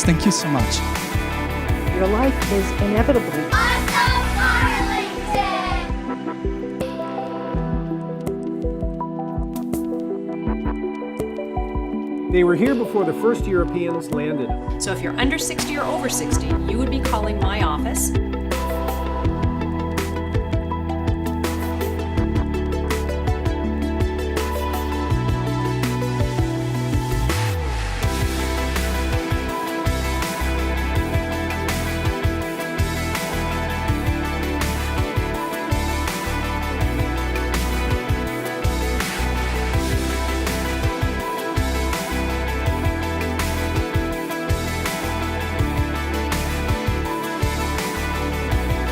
Yes, thank you so much. Your life is inevitably. They were here before the first Europeans landed. So if you're under 60 or over 60, you would be calling my office.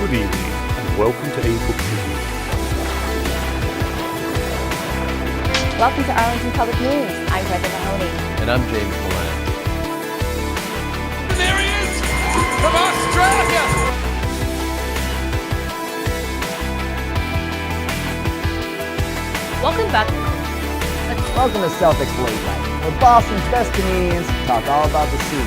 Good evening and welcome to April TV. Welcome to Arlington Public News. I'm Brenda Mahoney. And I'm James Milan. There he is! From Australia! Welcome back. Welcome to Celtics Late Night, where Boston's best comedians talk all about the sea.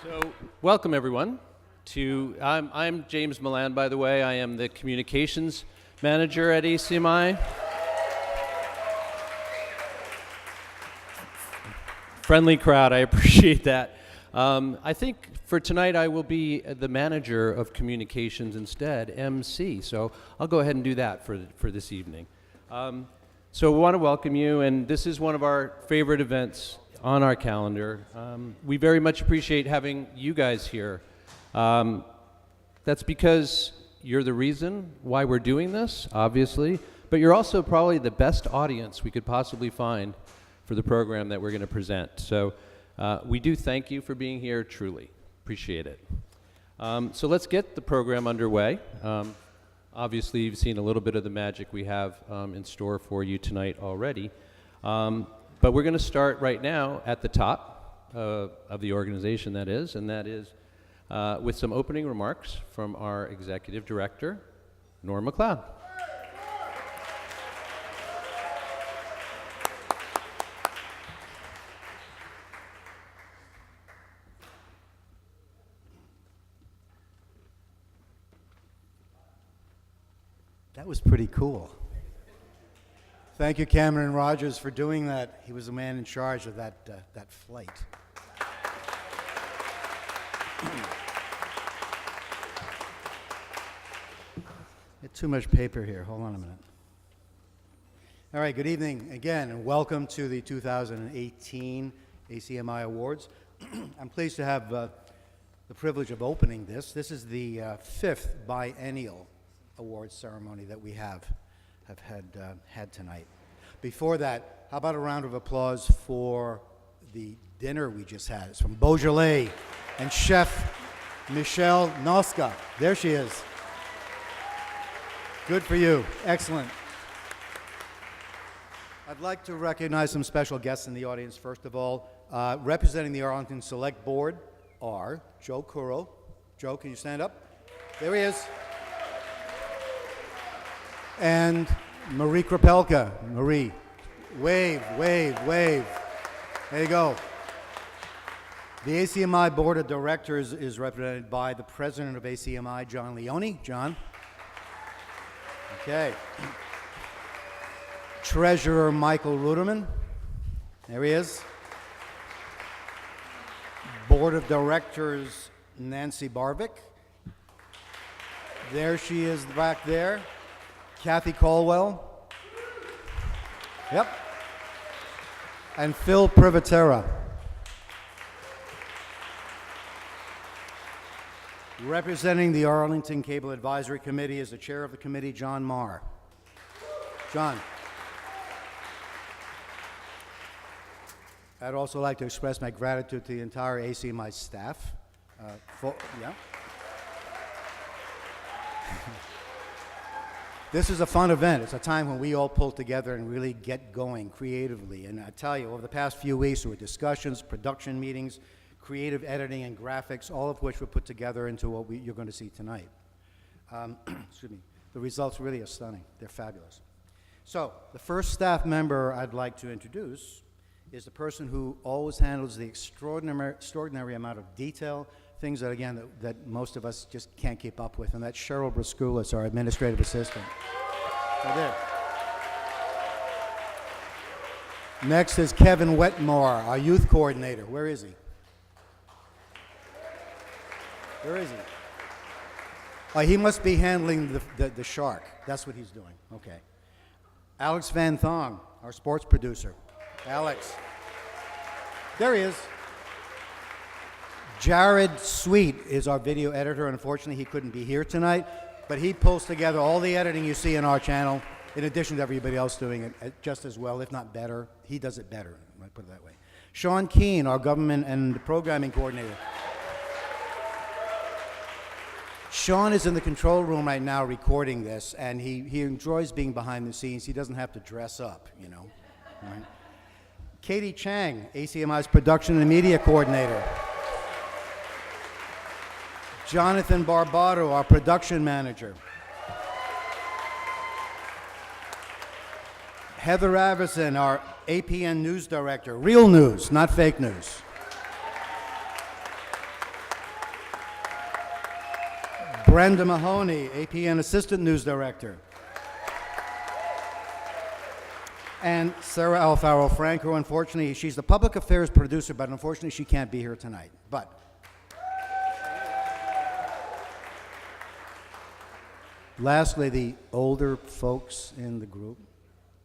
So, welcome everyone to, I'm James Milan, by the way. I am the communications manager at ACMi. Friendly crowd, I appreciate that. I think for tonight I will be the manager of communications instead, MC. So I'll go ahead and do that for this evening. So we want to welcome you, and this is one of our favorite events on our calendar. We very much appreciate having you guys here. That's because you're the reason why we're doing this, obviously, but you're also probably the best audience we could possibly find for the program that we're going to present. So we do thank you for being here, truly. Appreciate it. So let's get the program underway. Obviously, you've seen a little bit of the magic we have in store for you tonight already. But we're going to start right now at the top of the organization, that is, and that is with some opening remarks from our executive director, Norm MacLeod. That was pretty cool. Thank you, Cameron Rogers, for doing that. He was the man in charge of that flight. Get too much paper here. Hold on a minute. All right, good evening again, and welcome to the 2018 ACMi Awards. I'm pleased to have the privilege of opening this. This is the fifth biennial awards ceremony that we have had tonight. Before that, how about a round of applause for the dinner we just had? It's from Beaujolais and Chef Michelle Noska. There she is. Good for you. Excellent. I'd like to recognize some special guests in the audience, first of all. Representing the Arlington Select Board are Joe Curro. Joe, can you stand up? There he is. And Marie Krapelka. Marie, wave, wave, wave. There you go. The ACMi Board of Directors is represented by the President of ACMi, John Leone. John. Okay. Treasurer Michael Ruderman. There he is. Board of Directors Nancy Barvick. There she is back there. Kathy Caldwell. Yep. And Phil Privatera. Representing the Arlington Cable Advisory Committee is the chair of the committee, John Marr. John. I'd also like to express my gratitude to the entire ACMi staff. Yeah. This is a fun event. It's a time when we all pull together and really get going creatively. And I tell you, over the past few weeks, there were discussions, production meetings, creative editing, and graphics, all of which were put together into what you're going to see tonight. Excuse me. The results really are stunning. They're fabulous. So, the first staff member I'd like to introduce is the person who always handles the extraordinary amount of detail, things that, again, that most of us just can't keep up with, and that's Cheryl Braskulis, our administrative assistant. Right there. Next is Kevin Wetmore, our youth coordinator. Where is he? Where is he? Oh, he must be handling the shark. That's what he's doing. Okay. Alex Van Thong, our sports producer. Alex. There he is. Jared Sweet is our video editor. Unfortunately, he couldn't be here tonight, but he pulls together all the editing you see on our channel, in addition to everybody else doing it just as well, if not better. He does it better, I might put it that way. Sean Keene, our government and programming coordinator. Sean is in the control room right now recording this, and he enjoys being behind the scenes. He doesn't have to dress up, you know. Right? Katie Chang, ACMi's production and media coordinator. Jonathan Barbato, our production manager. Heather Averson, our APN news director. Real news, not fake news. Brenda Mahoney, APN assistant news director. And Sarah Alfaro Franco, unfortunately, she's the public affairs producer, but unfortunately she can't be here tonight. But lastly, the older folks in the group.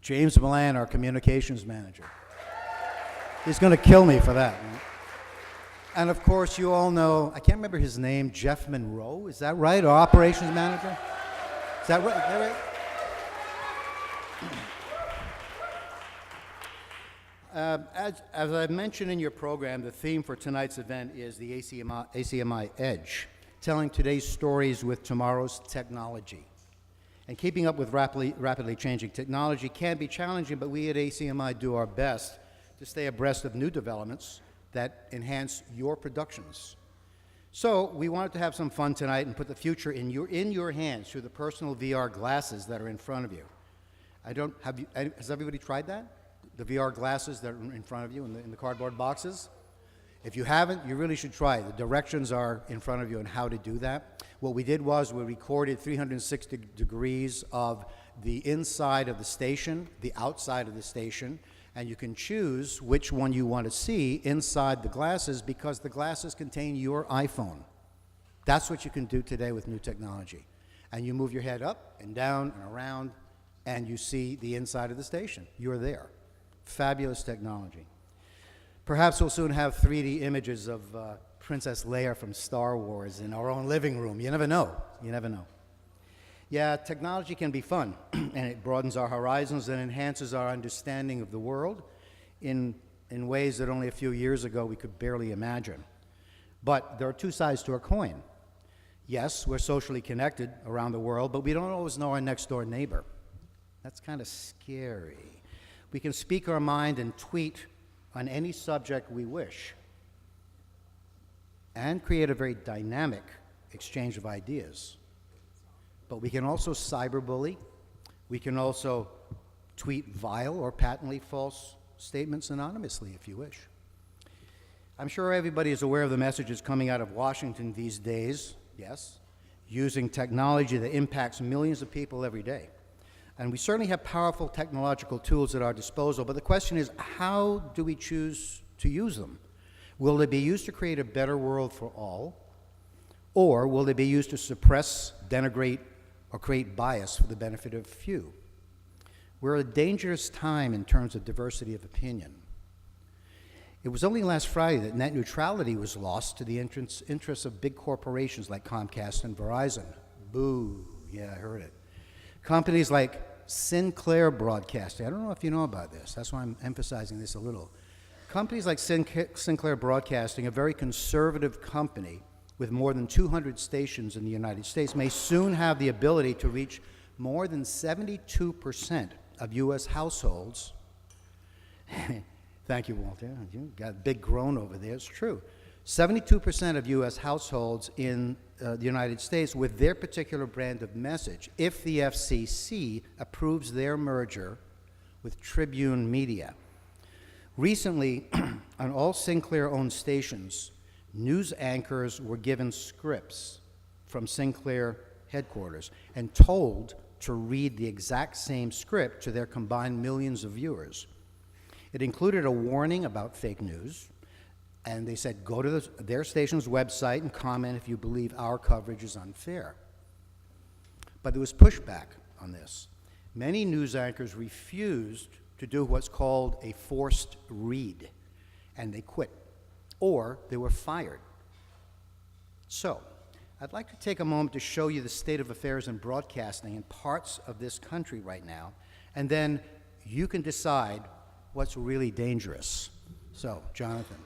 James Milan, our communications manager. He's going to kill me for that. Right? And of course, you all know, I can't remember his name, Jeff Monroe, is that right? Our operations manager? Is that right? Is that right? As I mentioned in your program, the theme for tonight's event is the ACMi Edge, telling today's stories with tomorrow's technology. And keeping up with rapidly changing technology can be challenging, but we at ACMi do our best to stay abreast of new developments that enhance your productions. So we wanted to have some fun tonight and put the future in your hands through the personal VR glasses that are in front of you. Has everybody tried that? The VR glasses that are in front of you in the cardboard boxes? If you haven't, you really should try it. The directions are in front of you on how to do that. What we did was we recorded 360 degrees of the inside of the station, the outside of the station, and you can choose which one you want to see inside the glasses because the glasses contain your iPhone. That's what you can do today with new technology. And you move your head up and down and around, and you see the inside of the station. You're there. Fabulous technology. Perhaps we'll soon have 3D images of Princess Leia from Star Wars in our own living room. You never know. You never know. Yeah, technology can be fun, and it broadens our horizons and enhances our understanding of the world in ways that only a few years ago we could barely imagine. But there are two sides to a coin. Yes, we're socially connected around the world, but we don't always know our next-door neighbor. That's kind of scary. We can speak our mind and tweet on any subject we wish and create a very dynamic exchange of ideas. But we can also cyberbully. We can also tweet vile or patently false statements anonymously if you wish. I'm sure everybody is aware of the messages coming out of Washington these days, yes, using technology that impacts millions of people every day. And we certainly have powerful technological tools at our disposal, but the question is, how do we choose to use them? Will they be used to create a better world for all, Or will they be used to suppress, denigrate, or create bias for the benefit of few? We're at a dangerous time in terms of diversity of opinion. It was only last Friday that net neutrality was lost to the interests of big corporations like Comcast and Verizon. Boo, yeah, I heard it. Companies like Sinclair Broadcasting, I don't know if you know about this, that's why I'm emphasizing this a little. Companies like Sinclair Broadcasting, a very conservative company with more than 200 stations in the United States, may soon have the ability to reach more than 72% of U.S. households. Thank you, Walter. You got a big groan over there. It's true. 72% of U.S. households in the United States with their particular brand of message, if the FCC approves their merger with Tribune Media. Recently, on all Sinclair-owned stations, news anchors were given scripts from Sinclair headquarters and told to read the exact same script to their combined millions of viewers. It included a warning about fake news, and they said, go to their station's website and comment if you believe our coverage is unfair. But there was pushback on this. Many news anchors refused to do what's called a forced read, and they quit, or they were fired. So, I'd like to take a moment to show you the state of affairs in broadcasting in parts of this country right now, and then you can decide what's really dangerous. So, Jonathan.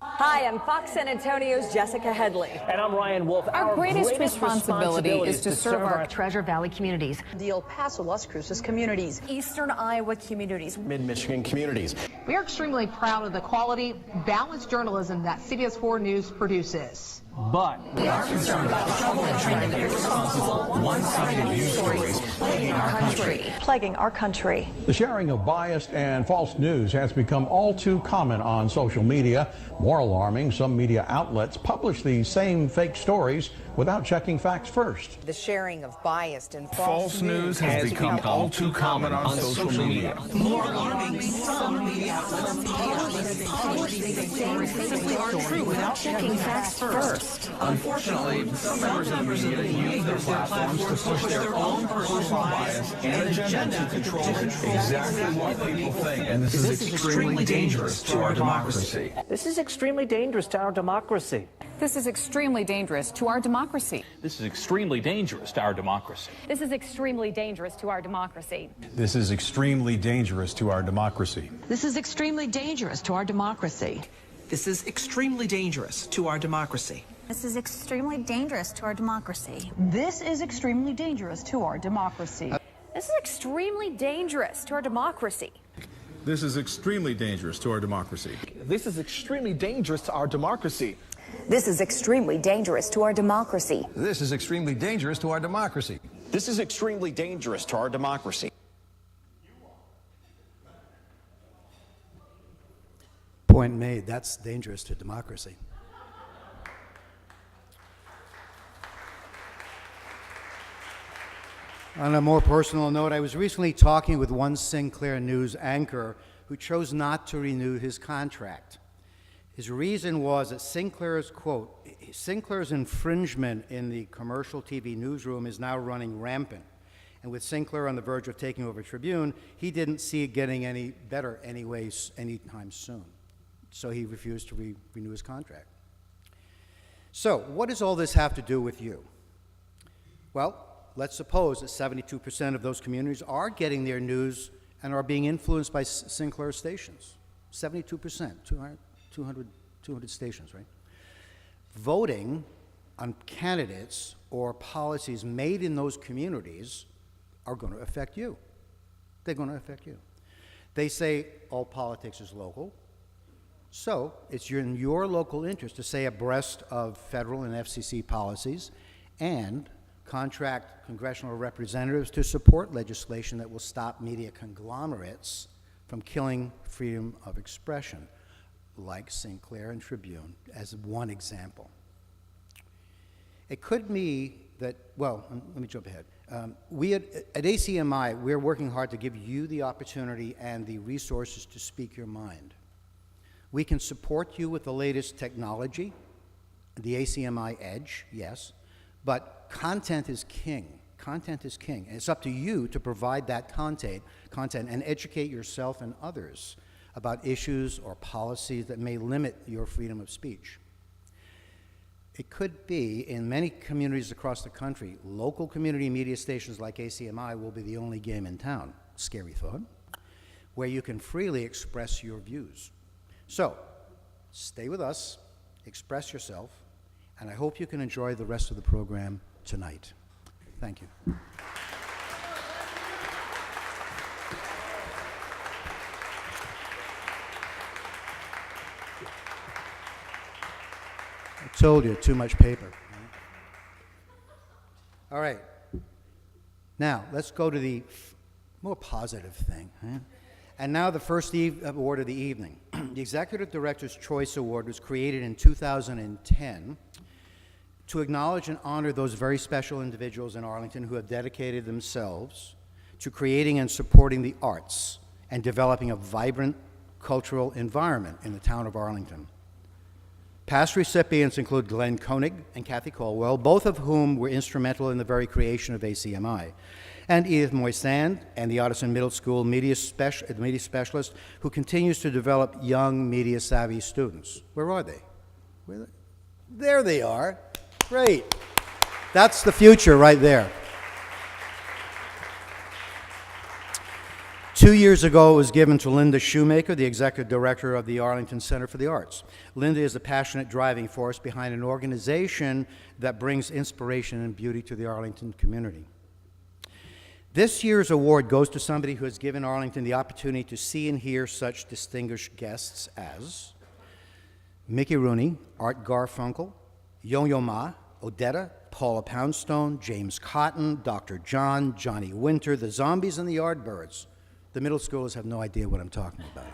Hi, I'm Fox San Antonio's Jessica Headley. And I'm Ryan Wolf. Our greatest responsibility is to serve our Treasure Valley communities, the El Paso, Las Cruces communities, Eastern Iowa communities, Mid-Michigan communities. We are extremely proud of the quality, balanced journalism that CBS 4 News produces. But we are concerned about the trouble and trend of irresponsible, one-sided news stories plaguing our country. The sharing of biased and false news has become all too common on social media. More alarming, some media outlets publish these same fake stories without checking facts first. The sharing of biased and false news has become all too common on social media. More alarming, some media outlets publish these same fake stories without checking facts first. Unfortunately, some members of the media use their platforms to push their own personal bias and agenda to control exactly what people think. And this is extremely dangerous to our democracy. this is extremely dangerous to our democracy. This is extremely dangerous to our democracy. This is extremely dangerous to our democracy. This is extremely dangerous to our democracy. This is extremely dangerous to our democracy. This is extremely dangerous to our democracy. This is extremely dangerous to our democracy. This is extremely dangerous to our democracy. This is extremely dangerous to our democracy. This is extremely dangerous to our democracy. This is extremely dangerous to our democracy. This is extremely dangerous to our democracy. This is extremely dangerous to our democracy. This is extremely dangerous to our democracy. This is extremely dangerous to our democracy. Point made. That's dangerous to democracy. On a more personal note, I was recently talking with one Sinclair News anchor who chose not to renew his contract. His reason was that Sinclair's, quote, Sinclair's infringement in the commercial TV newsroom is now running rampant. And with Sinclair on the verge of taking over Tribune, he didn't see it getting any better anytime soon. So he refused to renew his contract. So what does all this have to do with you? Well, let's suppose that 72% of those communities are getting their news and are being influenced by Sinclair stations. 72%, 200 stations, right? Voting on candidates or policies made in those communities are going to affect you. They're going to affect you. They say all politics is local. So it's in your local interest to stay abreast of federal and FCC policies and contract congressional representatives to support legislation that will stop media conglomerates from killing freedom of expression, like Sinclair and Tribune, as one example. It could be that, well, let me jump ahead. We at ACMi, we're working hard to give you the opportunity and the resources to speak your mind. We can support you with the latest technology, the ACMi edge, yes, but content is king. Content is king, and it's up to you to provide that content and educate yourself and others about issues or policies that may limit your freedom of speech. It could be, in many communities across the country, local community media stations like ACMi will be the only game in town, scary thought, where you can freely express your views. So, stay with us, express yourself, and I hope you can enjoy the rest of the program tonight. Thank you. I told you, too much paper. All right. Now, let's go to the more positive thing. And now the first award of the evening. The Executive Director's Choice Award was created in 2010 to acknowledge and honor those very special individuals in Arlington who have dedicated themselves to creating and supporting the arts and developing a vibrant cultural environment in the town of Arlington. Past recipients include Glenn Koenig and Kathy Caldwell, both of whom were instrumental in the very creation of ACMi, and Edith Moisand and the Ottoson Middle School media specialist who continues to develop young media-savvy students. Where are they? There they are. Great. That's the future right there. 2 years ago, it was given to Linda Shoemaker, the Executive Director of the Arlington Center for the Arts. Linda is the passionate driving force behind an organization that brings inspiration and beauty to the Arlington community. This year's award goes to somebody who has given Arlington the opportunity to see and hear such distinguished guests as Mickey Rooney, Art Garfunkel, Yo-Yo Ma, Odetta, Paula Poundstone, James Cotton, Dr. John, Johnny Winter, the Zombies and the Yardbirds. The middle schoolers have no idea what I'm talking about.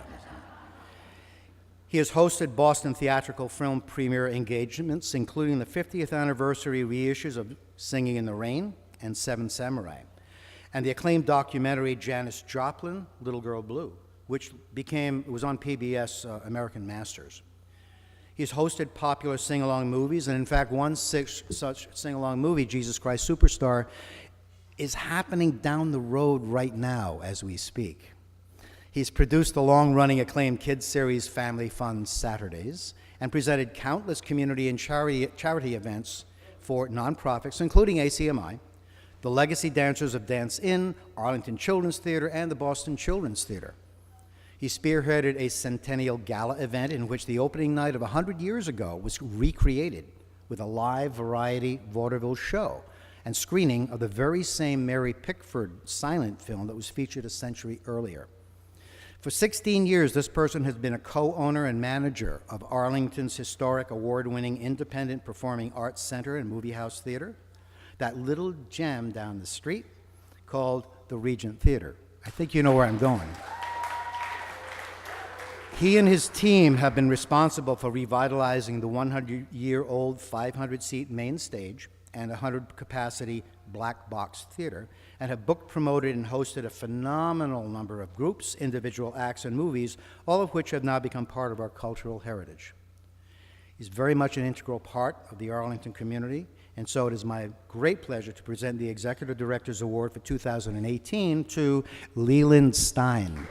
He has hosted Boston theatrical film premiere engagements, including the 50th anniversary reissues of Singing in the Rain and Seven Samurai, and the acclaimed documentary Janis Joplin, Little Girl Blue, which was on PBS American Masters. He's hosted popular sing-along movies, and in fact, one such sing-along movie, Jesus Christ Superstar, is happening down the road right now as we speak. He's produced the long-running acclaimed kids series Family Fun Saturdays and presented countless community and charity events for nonprofits, including ACMi, the Legacy Dancers of Dance Inn, Arlington Children's Theater, and the Boston Children's Theater. He spearheaded a Centennial Gala event in which the opening night of 100 years ago was recreated with a live variety vaudeville show and screening of the very same Mary Pickford silent film that was featured a century earlier. For 16 years, this person has been a co-owner and manager of Arlington's historic award-winning independent performing arts center and movie house theater, that little gem down the street called the Regent Theater. I think you know where I'm going. He and his team have been responsible for revitalizing the 100-year-old 500-seat main stage and 100-capacity black box theater, and have booked, promoted, and hosted a phenomenal number of groups, individual acts, and movies, all of which have now become part of our cultural heritage. He's very much an integral part of the Arlington community, and so it is my great pleasure to present the Executive Director's Award for 2018 to Leland Stein.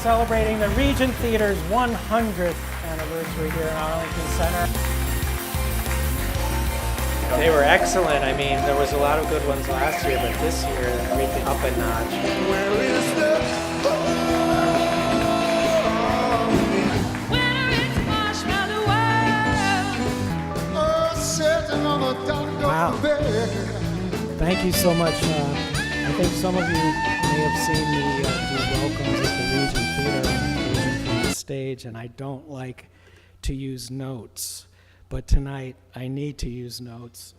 Celebrating the Regent Theater's 100th anniversary here in Arlington Center. They were excellent. I mean, there was a lot of good ones last year, but this year, everything up a notch. Where is the Wow. Thank you so much. I think some of you may have seen me do welcomes at the Regent Theater on occasion from the stage, and I don't like to use notes, but tonight I need to use notes.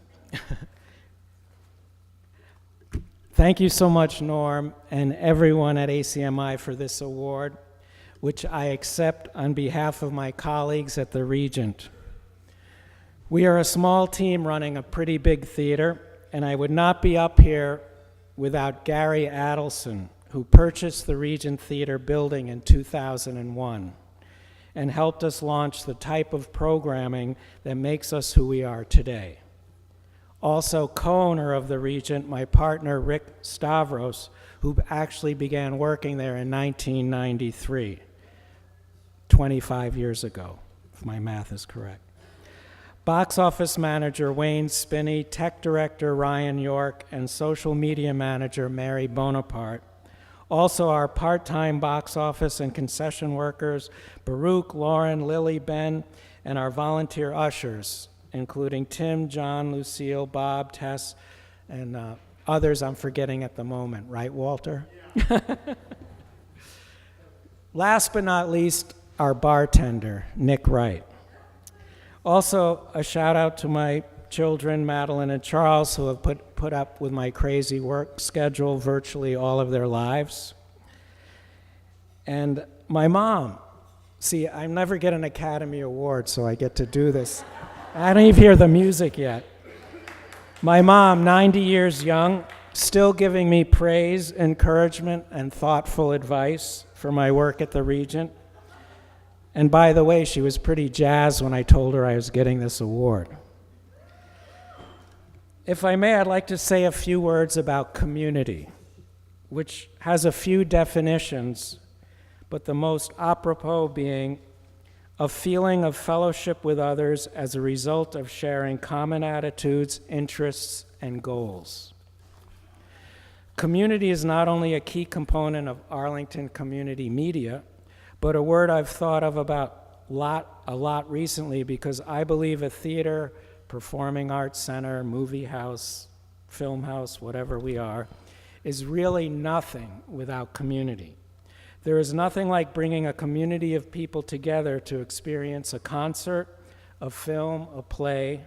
Thank you so much, Norm, and everyone at ACMi for this award, which I accept on behalf of my colleagues at the Regent. We are a small team running a pretty big theater, and I would not be up here without Gary Adelson, who purchased the Regent Theater building in 2001 and helped us launch the type of programming that makes us who we are today. Also co-owner of the Regent, my partner Rick Stavros, who actually began working there in 1993, 25 years ago, if my math is correct. Box office manager Wayne Spinney, tech director Ryan York, and social media manager Mary Bonaparte. Also our part-time box office and concession workers, Baruch, Lauren, Lily, Ben, and our volunteer ushers, including Tim, John, Lucille, Bob, Tess, and others I'm forgetting at the moment. Right, Walter? Yeah. Last but not least, our bartender, Nick Wright. Also, a shout out to my children, Madeline and Charles, who have put up with my crazy work schedule virtually all of their lives. And my mom. See, I never get an Academy Award, so I get to do this. I don't even hear the music yet. My mom, 90 years young, still giving me praise, encouragement, and thoughtful advice for my work at the Regent. And by the way, she was pretty jazzed when I told her I was getting this award. If I may, I'd like to say a few words about community, which has a few definitions, but the most apropos being a feeling of fellowship with others as a result of sharing common attitudes, interests, and goals. Community is not only a key component of Arlington Community Media, but a word I've thought of a lot recently, because I believe a theater, performing arts center, movie house, film house, whatever we are, is really nothing without community. There is nothing like bringing a community of people together to experience a concert, a film, a play,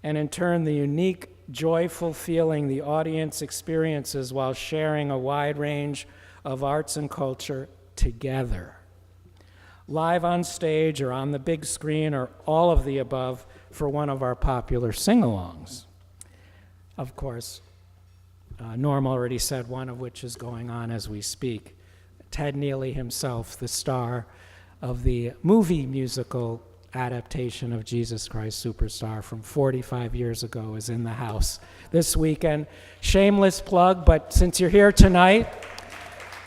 and in turn the unique, joyful feeling the audience experiences while sharing a wide range of arts and culture together. Live on stage or on the big screen or all of the above for one of our popular sing-alongs. Of course, Norm already said one of which is going on as we speak. Ted Neely himself, the star of the movie musical adaptation of Jesus Christ Superstar from 45 years ago, is in the house this weekend. Shameless plug, but since you're here tonight,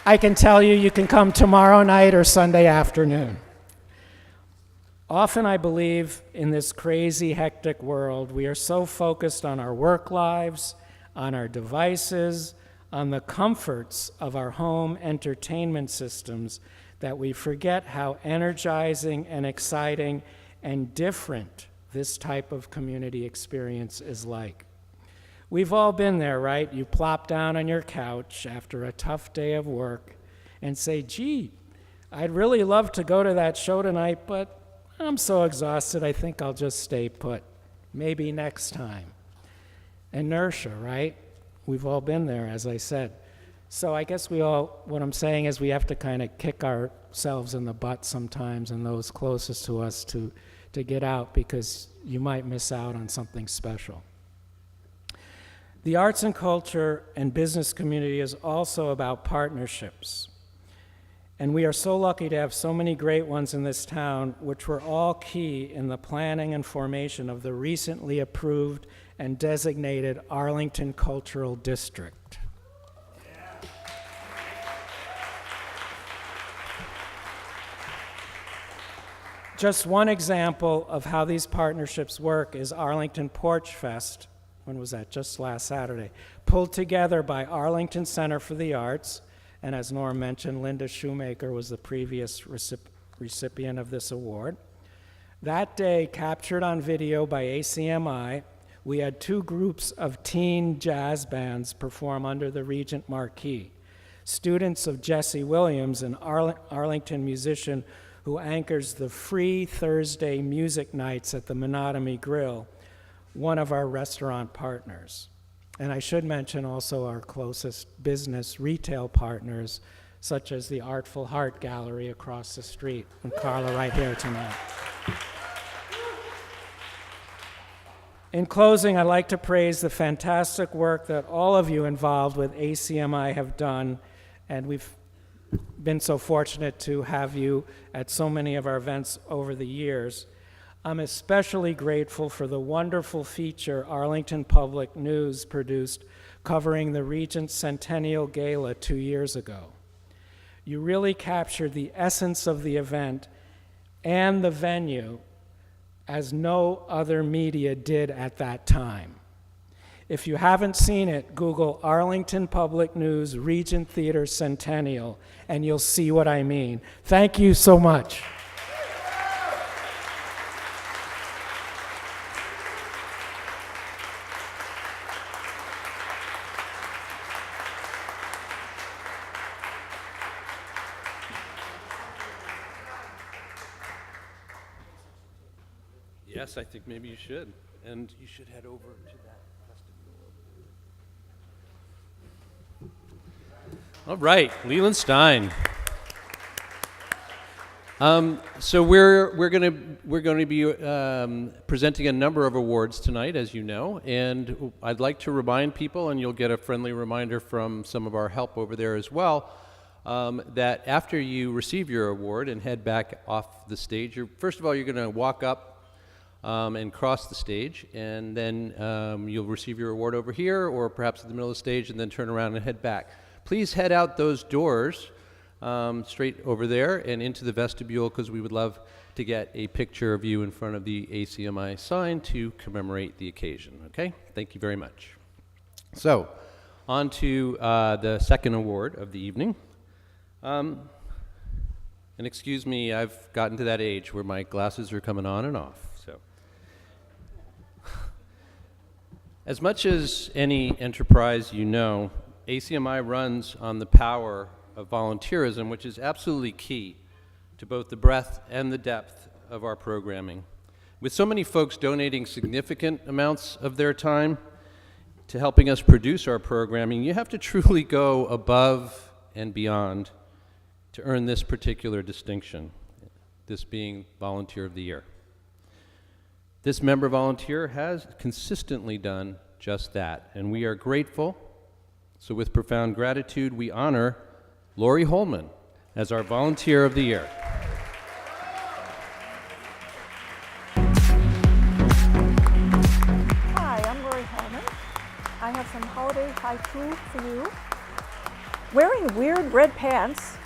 I can tell you can come tomorrow night or Sunday afternoon. Often I believe in this crazy, hectic world, we are so focused on our work lives, on our devices, on the comforts of our home entertainment systems, that we forget how energizing and exciting and different this type of community experience is like. We've all been there, right? You plop down on your couch after a tough day of work and say, gee, I'd really love to go to that show tonight, but I'm so exhausted, I think I'll just stay put. Maybe next time. Inertia, right? We've all been there, as I said. So I guess what I'm saying is we have to kind of kick ourselves in the butt sometimes and those closest to us to get out, because you might miss out on something special. The arts and culture and business community is also about partnerships. And we are so lucky to have so many great ones in this town, which were all key in the planning and formation of the recently approved and designated Arlington Cultural District. Just one example of how these partnerships work is Arlington Porch Fest. When was that? Just last Saturday. Pulled together by Arlington Center for the Arts, and as Norm mentioned, Linda Shoemaker was the previous recipient of this award. That day, captured on video by ACMi, we had two groups of teen jazz bands perform under the Regent marquee. Students of Jesse Williams, an Arlington musician who anchors the free Thursday music nights at the Monotony Grill, one of our restaurant partners. And I should mention also our closest business retail partners, such as the Artful Heart Gallery across the street, and Carla right here tonight. In closing, I'd like to praise the fantastic work that all of you involved with ACMi have done, and we've been so fortunate to have you at so many of our events over the years. I'm especially grateful for the wonderful feature Arlington Public News produced covering the Regent's Centennial Gala 2 years ago. You really captured the essence of the event and the venue as no other media did at that time. If you haven't seen it, Google Arlington Public News Regent Theater Centennial, and you'll see what I mean. Thank you so much. Yes, I think maybe you should. And you should head over to that vestibule. All right, Leland Stein. So we're going to be presenting a number of awards tonight, as you know, and I'd like to remind people, and you'll get a friendly reminder from some of our help over there as well, that after you receive your award and head back off the stage, first of all, you're going to walk up and cross the stage, and then you'll receive your award over here, or perhaps at the middle of the stage, and then turn around and head back. Please head out those doors straight over there and into the vestibule, because we would love to get a picture of you in front of the ACMi sign to commemorate the occasion. Okay? Thank you very much. So, on to the second award of the evening. And excuse me, I've gotten to that age where my glasses are coming on and off. As much as any enterprise you know, ACMi runs on the power of volunteerism, which is absolutely key to both the breadth and the depth of our programming. With so many folks donating significant amounts of their time to helping us produce our programming, you have to truly go above and beyond to earn this particular distinction, this being Volunteer of the Year. This member volunteer has consistently done just that, and we are grateful. So with profound gratitude, we honor Lori Holman as our Volunteer of the Year. Hi, I'm Lori Holman. I have some holiday haiku for you. Wearing weird red pants,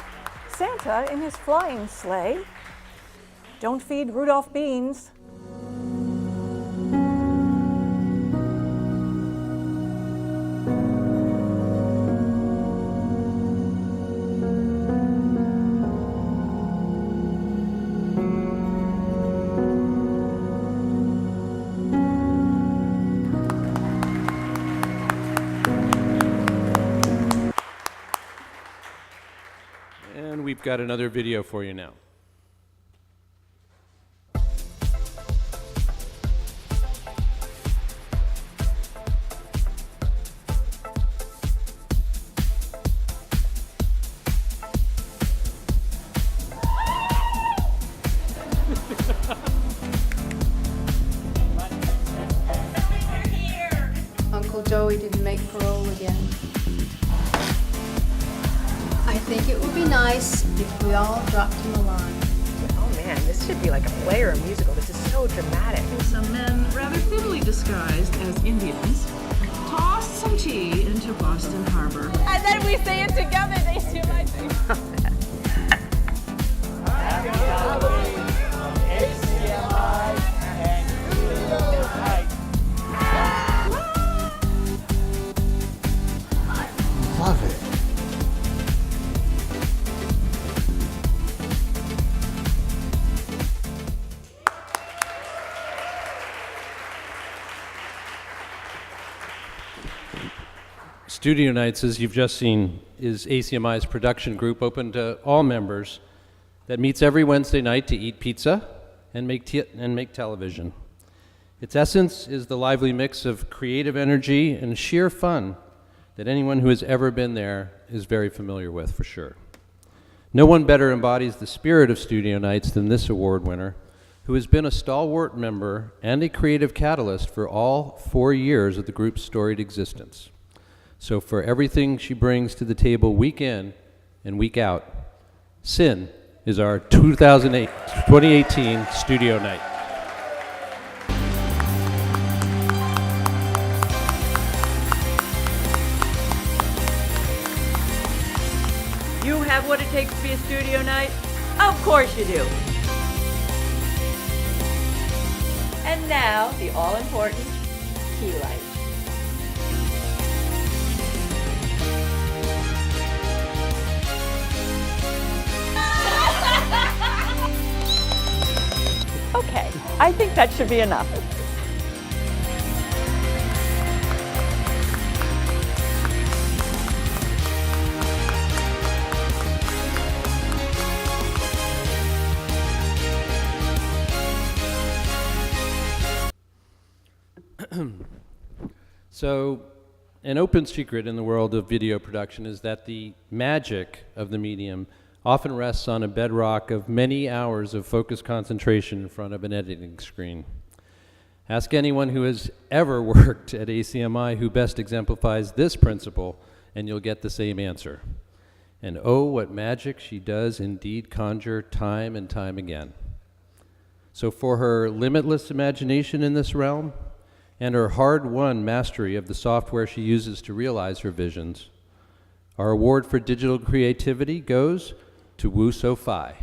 Santa in his flying sleigh. Don't feed Rudolph beans. We've got another video for you now. Uncle Joey didn't make parole again. I think it would be nice if we all dropped him a line. Oh man, this should be like a play or a musical. This is so dramatic. Some men, rather thinly disguised as Indians, tossed some tea into Boston Harbor. And then we say it together, they do my thing. Happy Halloween, ACMi, and unite. Love it. Studio Nights, as you've just seen, is ACMi's production group open to all members that meets every Wednesday night to eat pizza and make television. Its essence is the lively mix of creative energy and sheer fun that anyone who has ever been there is very familiar with, for sure. No one better embodies the spirit of Studio Nights than this award winner, who has been a stalwart member and a creative catalyst for all 4 years of the group's storied existence. So for everything she brings to the table week in and week out. Sin is our 2018 studio night. You have what it takes to be a studio night? Of course you do. And now, the all-important key light. Okay, I think that should be enough. So, an open secret in the world of video production is that the magic of the medium often rests on a bedrock of many hours of focused concentration in front of an editing screen. Ask anyone who has ever worked at ACMi who best exemplifies this principle, and you'll get the same answer. And oh, what magic she does indeed conjure time and time again. So for her limitless imagination in this realm, and her hard-won mastery of the software she uses to realize her visions, our award for digital creativity goes to Wu So-Fi.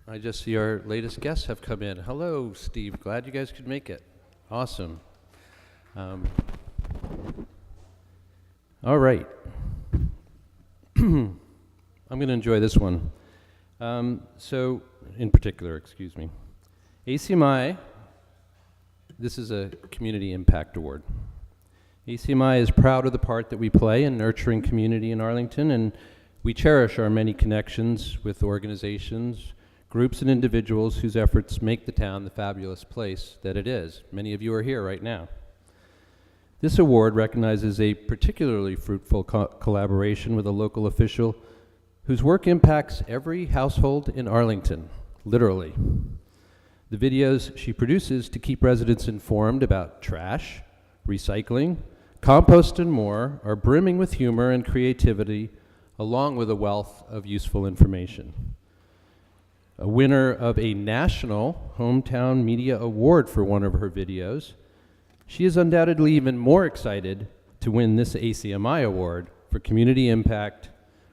I just see our latest guests have come in. Hello, Steve. Glad you guys could make it. Awesome. All right. I'm going to enjoy this one. So, in particular, excuse me. ACMi, this is a Community Impact Award. ACMi is proud of the part that we play in nurturing community in Arlington, and we cherish our many connections with organizations, groups and individuals whose efforts make the town the fabulous place that it is. Many of you are here right now. This award recognizes a particularly fruitful collaboration with a local official whose work impacts every household in Arlington, literally. The videos she produces to keep residents informed about trash, recycling, compost, and more are brimming with humor and creativity, along with a wealth of useful information. A winner of a national Hometown Media Award for one of her videos, she is undoubtedly even more excited to win this ACMi Award for Community Impact,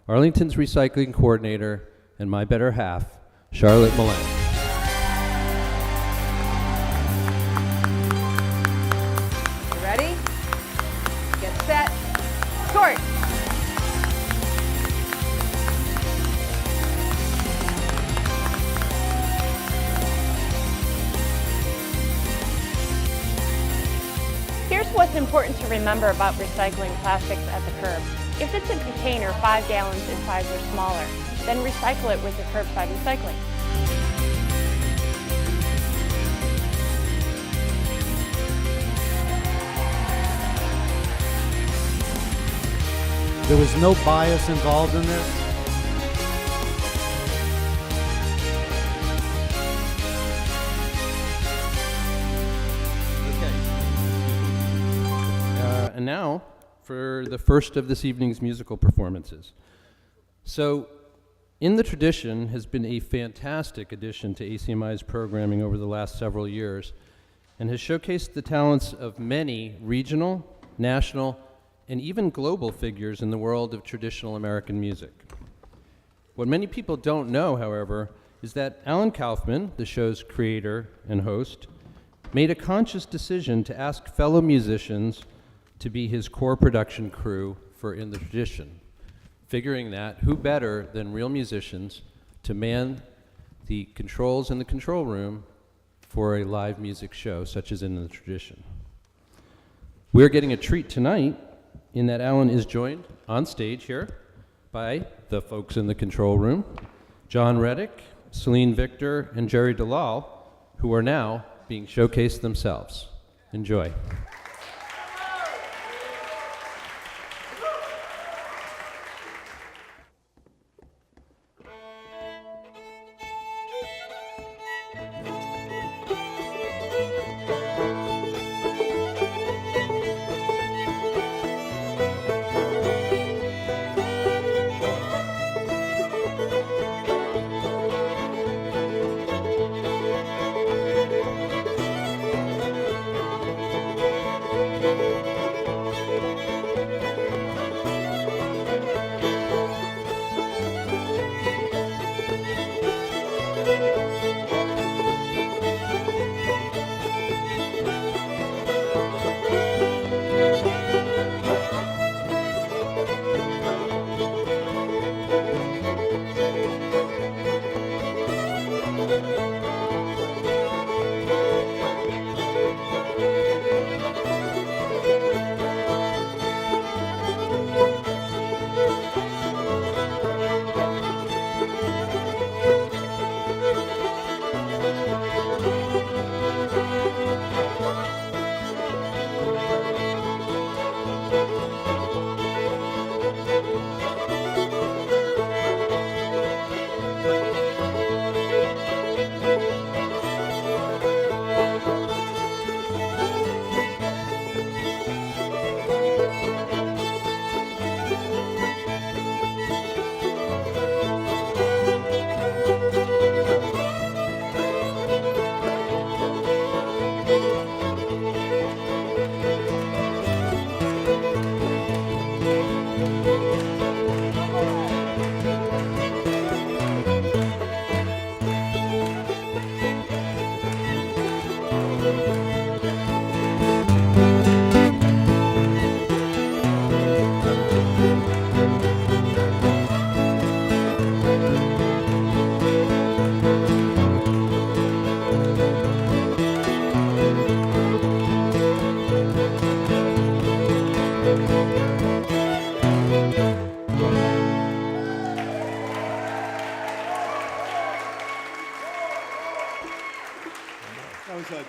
Arlington's Recycling Coordinator, and my better half, Charlotte Millane. You ready? Get set. Start. Here's what's important to remember about recycling plastics at the curb. If it's a container 5 gallons in size or smaller, then recycle it with your curbside recycling. There was no bias involved in this. And now for the first of this evening's musical performances. So, In the Tradition has been a fantastic addition to ACMi's programming over the last several years and has showcased the talents of many regional, national, and even global figures in the world of traditional American music. What many people don't know, however, is that Alan Kaufman, the show's creator and host, made a conscious decision to ask fellow musicians to be his core production crew for In the Tradition. Figuring that, who better than real musicians to man the controls in the control room for a live music show such as In the Tradition. We're getting a treat tonight in that Alan is joined on stage here by the folks in the control room, John Reddick, Celine Victor, and Jerry Dalal, who are now being showcased themselves. Enjoy.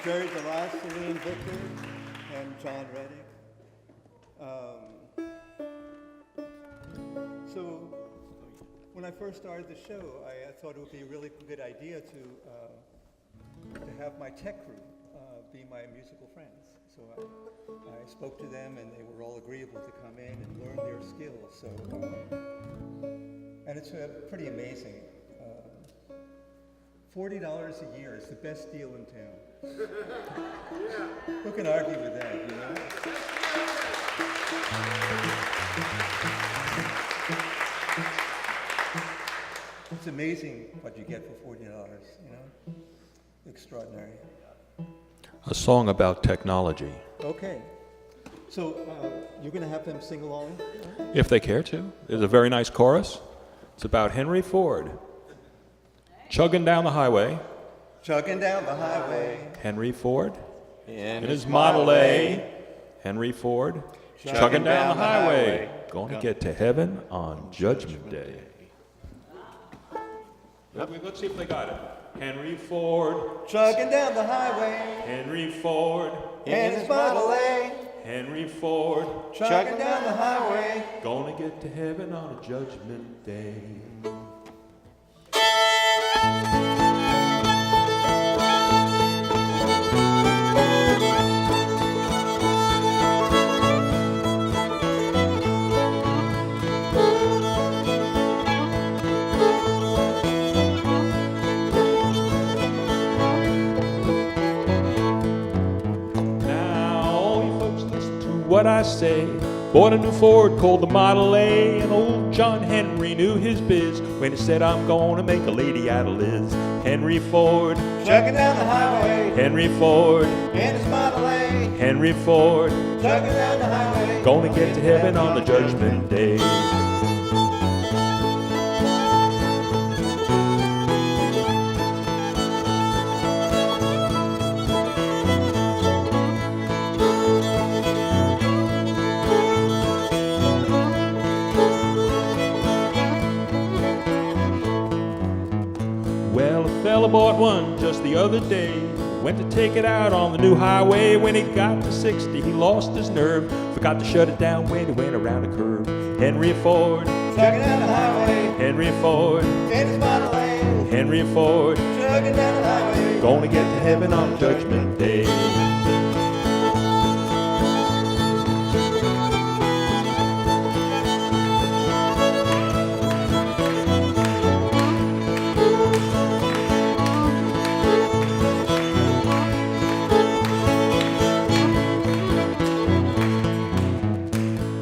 Jerry Dalal, Celine Victor, and John Reddick. So when I first started the show, I thought it would be a really good idea to have my tech crew be my musical friends. So I spoke to them, and they were all agreeable to come in and learn their skills. So and it's pretty amazing. $40 a year is the best deal in town. Who can argue with that, you know? It's amazing what you get for $40, you know? Extraordinary. A song about technology. Okay. So you're going to have them sing along? If they care to. There's a very nice chorus. It's about Henry Ford. Chugging down the highway. Chugging down the highway. Henry Ford. In his Model A. Henry Ford. Chugging down the highway. Going to get to heaven on Judgment Day. Let's see if they got it. Henry Ford. Chugging down the highway. Henry Ford. In his Model A. Henry Ford. Chugging down the highway. Gonna get to heaven on a Judgment Day. Now, all you folks listen to what I say. Bought a new Ford called the Model A, and old John Henry knew his biz when he said, I'm gonna make a lady out of Liz. Henry Ford, Chugging down the highway, Henry Ford, in his Model A. Henry Ford, Chugging down the highway, gonna get to heaven on the judgment day. Well, a fella bought one just the other day. Went to take it out on the new highway. When he got to 60, he lost his nerve. Forgot to shut it down when he went around a curve. Henry Ford, chugging down the highway, Henry Ford, in his Model A. Henry Ford, chugging down the highway, gonna get to heaven on Judgment Day.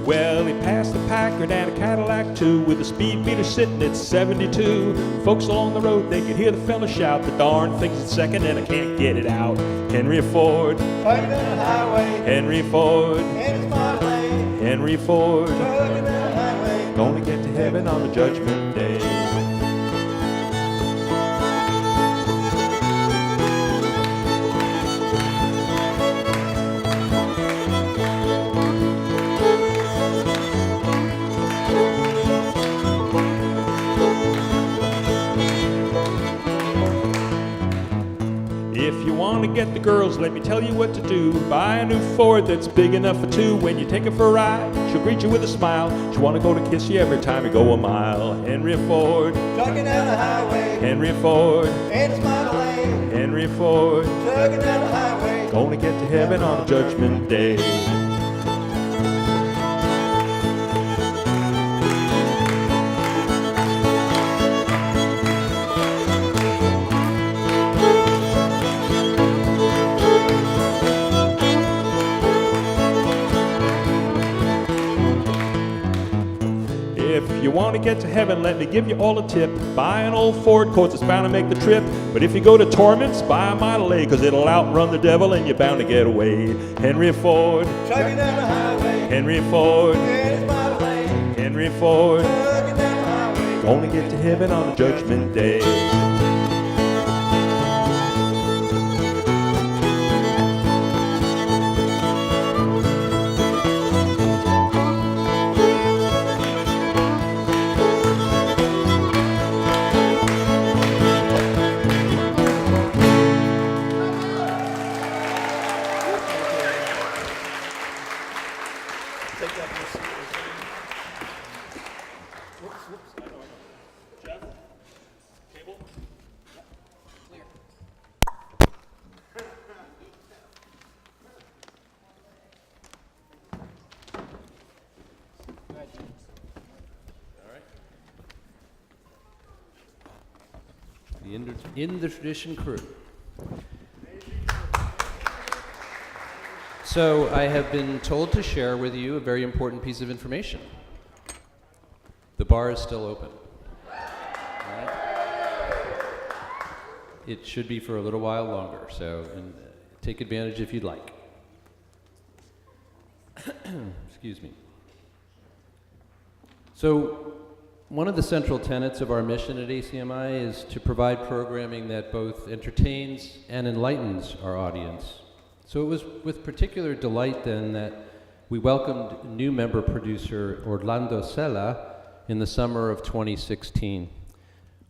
Well, he passed a Packard and a Cadillac too, with the speed meter sitting at 72. Folks along the road, they could hear the fella shout, the darn thing's at second and I can't get it out. Henry Ford, chugging down the highway, Henry Ford, in his Model A. Henry Ford, chugging down the highway, gonna get to heaven on the Judgment Day. If you want to get the girls, let me tell you what to do. Buy a new Ford that's big enough for two. When you take her for a ride, she'll greet you with a smile. She'll want to go to kiss you every time you go a mile. Henry Ford, chugging down the highway, Henry Ford, in his Model A. Henry Ford, chugging down the highway, gonna get to heaven on Judgment Day. If you want to get to heaven, let me give you all a tip. Buy an old Ford, cause it's bound to make the trip. But if you go to torments, buy a Model A, cause it'll outrun the devil and you're bound to get away. Henry Ford, chugging down the highway, Henry Ford, in his Model A. Henry Ford, chugging down the highway, gonna get to heaven on the Judgment Day. In the Tradition crew. So I have been told to share with you a very important piece of information. The bar is still open. All right? It should be for a little while longer, so take advantage if you'd like. Excuse me. So, one of the central tenets of our mission at ACMi is to provide programming that both entertains and enlightens our audience. So it was with particular delight then that we welcomed new member producer Orlando Sella in the summer of 2016.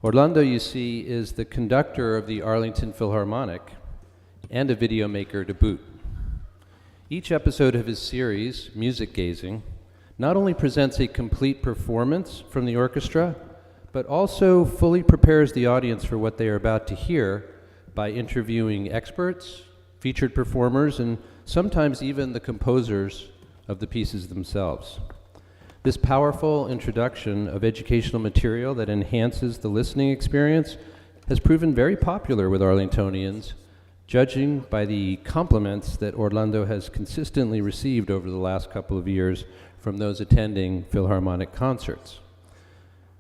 Orlando, you see, is the conductor of the Arlington Philharmonic and a video maker to boot. Each episode of his series, Music Gazing, not only presents a complete performance from the orchestra, but also fully prepares the audience for what they are about to hear by interviewing experts, featured performers, and sometimes even the composers of the pieces themselves. This powerful introduction of educational material that enhances the listening experience has proven very popular with Arlingtonians, judging by the compliments that Orlando has consistently received over the last couple of years from those attending Philharmonic concerts.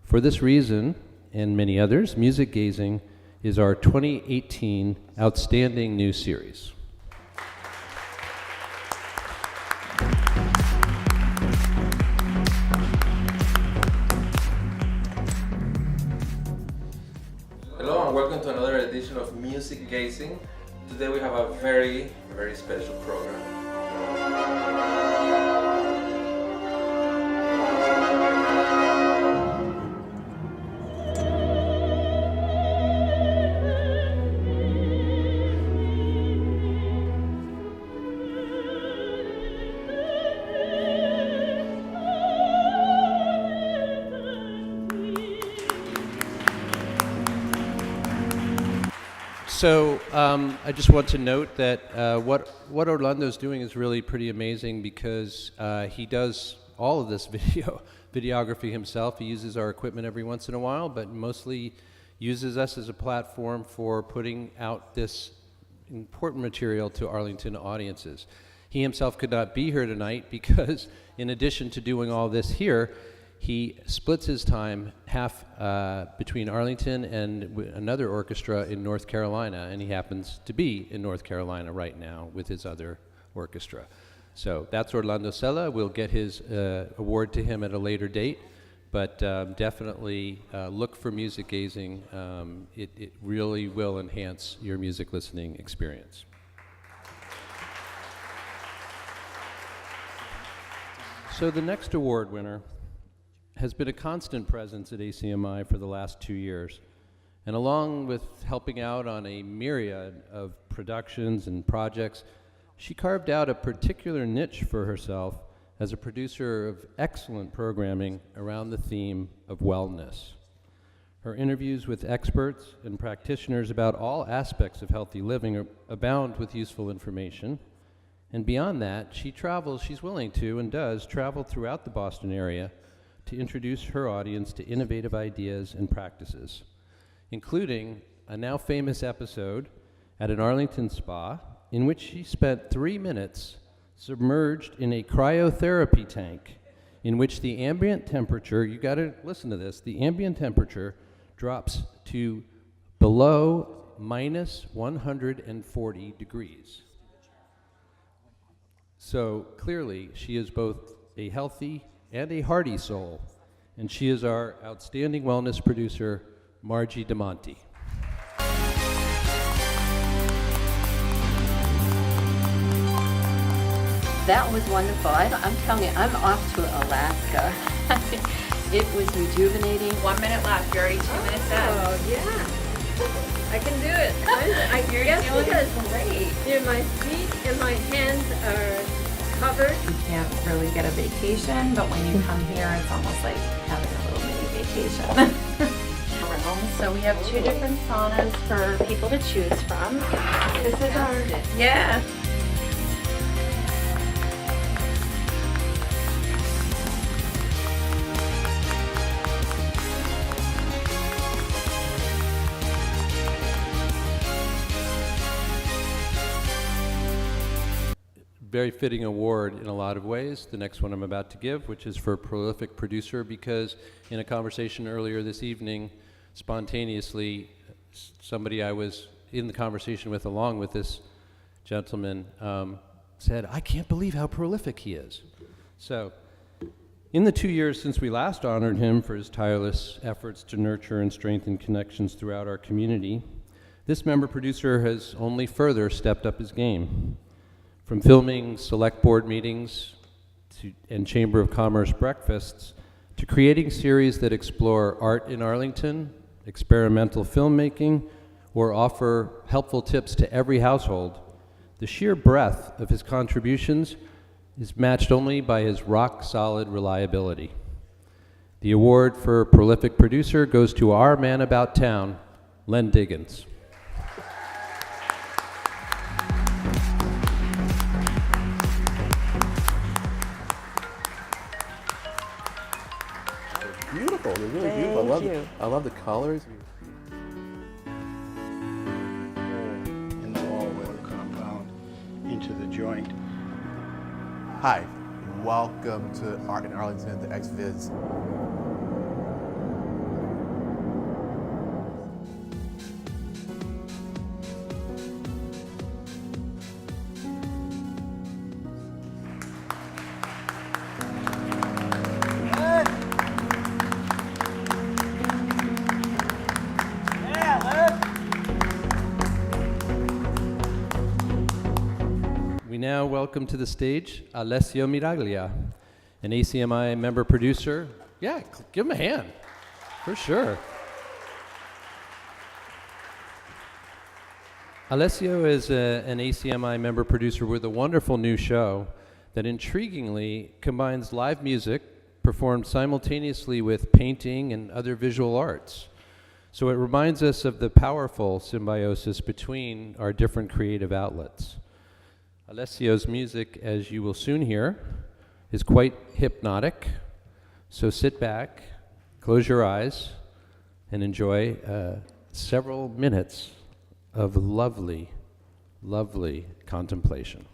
For this reason, and many others, Music Gazing is our 2018 Outstanding New Series. Hello and welcome to another edition of Music Gazing. Today we have a very, very special program. So I just want to note that what Orlando's doing is really pretty amazing because he does all of this videography himself. He uses our equipment every once in a while, but mostly uses us as a platform for putting out this important material to Arlington audiences. He himself could not be here tonight because in addition to doing all this here, he splits his time half between Arlington and another orchestra in North Carolina, and he happens to be in North Carolina right now with his other orchestra. So that's Orlando Sella. We'll get his award to him at a later date, but definitely look for Music Gazing. It really will enhance your music listening experience. So the next award winner has been a constant presence at ACMi for the last 2 years. And along with helping out on a myriad of productions and projects, she carved out a particular niche for herself as a producer of excellent programming around the theme of wellness. Her interviews with experts and practitioners about all aspects of healthy living abound with useful information. And beyond that, she's willing to and does travel throughout the Boston area to introduce her audience to innovative ideas and practices, including a now famous episode at an Arlington spa in which she spent 3 minutes submerged in a cryotherapy tank in which the ambient temperature, you gotta listen to this, the ambient temperature drops to below minus 140 degrees. So clearly she is both a healthy and a hearty soul, and she is our outstanding wellness producer, Margie DeMonte. That was wonderful. I'm telling you, I'm off to Alaska. It was rejuvenating. 1 minute left. You're already 2 minutes in. Oh, yeah. I can do it. I guess because my feet and my hands are covered. You can't really get a vacation, but when you come here, it's almost like having a little mini vacation. So we have 2 different saunas for people to choose from. This is our, yeah. Very fitting award in a lot of ways, the next one I'm about to give, which is for prolific producer, because in a conversation earlier this evening, spontaneously, somebody I was in the conversation with along with this gentleman said, I can't believe how prolific he is. So in the 2 years since we last honored him for his tireless efforts to nurture and strengthen connections throughout our community, this member producer has only further stepped up his game. From filming select board meetings and Chamber of Commerce breakfasts, to creating series that explore art in Arlington, experimental filmmaking, or offer helpful tips to every household, the sheer breadth of his contributions is matched only by his rock-solid reliability. The award for prolific producer goes to our man about town, Len Diggins. Beautiful. They're really beautiful. I love the colors. In the wall with a compound into the joint. Hi, welcome to Art in Arlington, the XViz. We now welcome to the stage Alessio Miraglia, an ACMi member producer. Yeah, give him a hand, for sure. Alessio is an ACMi member producer with a wonderful new show that intriguingly combines live music performed simultaneously with painting and other visual arts. So it reminds us of the powerful symbiosis between our different creative outlets. Alessio's music, as you will soon hear, is quite hypnotic. So sit back, close your eyes, and enjoy several minutes of lovely, lovely contemplation.